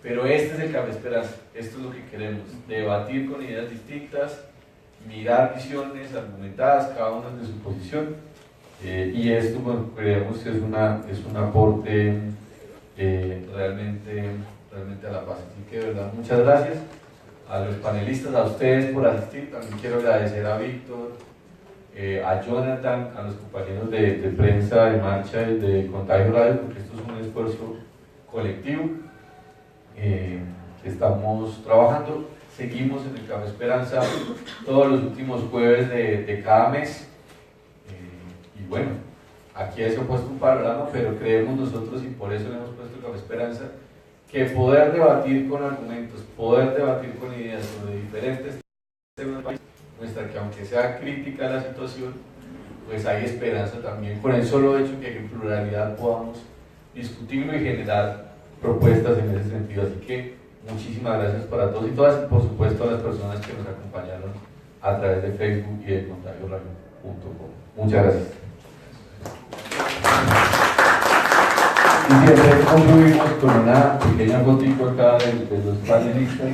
Pero este es el Café Esperanza, esto es lo que queremos, debatir con ideas distintas, mirar visiones argumentadas, cada una de su posición, y esto, bueno, creemos que es un aporte realmente a la paz. Así que de verdad, muchas gracias a los panelistas, a ustedes por asistir. También quiero agradecer a Víctor, a Jonathan, a los compañeros de prensa de Marcha y de Contagio Radio, porque esto es un esfuerzo colectivo que estamos trabajando. Seguimos en el Café Esperanza todos los últimos jueves de cada mes, y bueno, aquí se ha puesto un panorama, pero creemos nosotros, y por eso le hemos puesto el Café Esperanza, que poder debatir con argumentos, poder debatir con ideas sobre diferentes temas del país, muestra que aunque sea crítica la situación, pues hay esperanza también, con el solo hecho que en pluralidad podamos discutirlo y generar propuestas en ese sentido. Así que muchísimas gracias para todos y todas, y por supuesto a las personas que nos acompañaron a través de Facebook y de contagioradio.com. Muchas gracias. Y siempre concluimos con una pequeña fotico acá de los panelistas.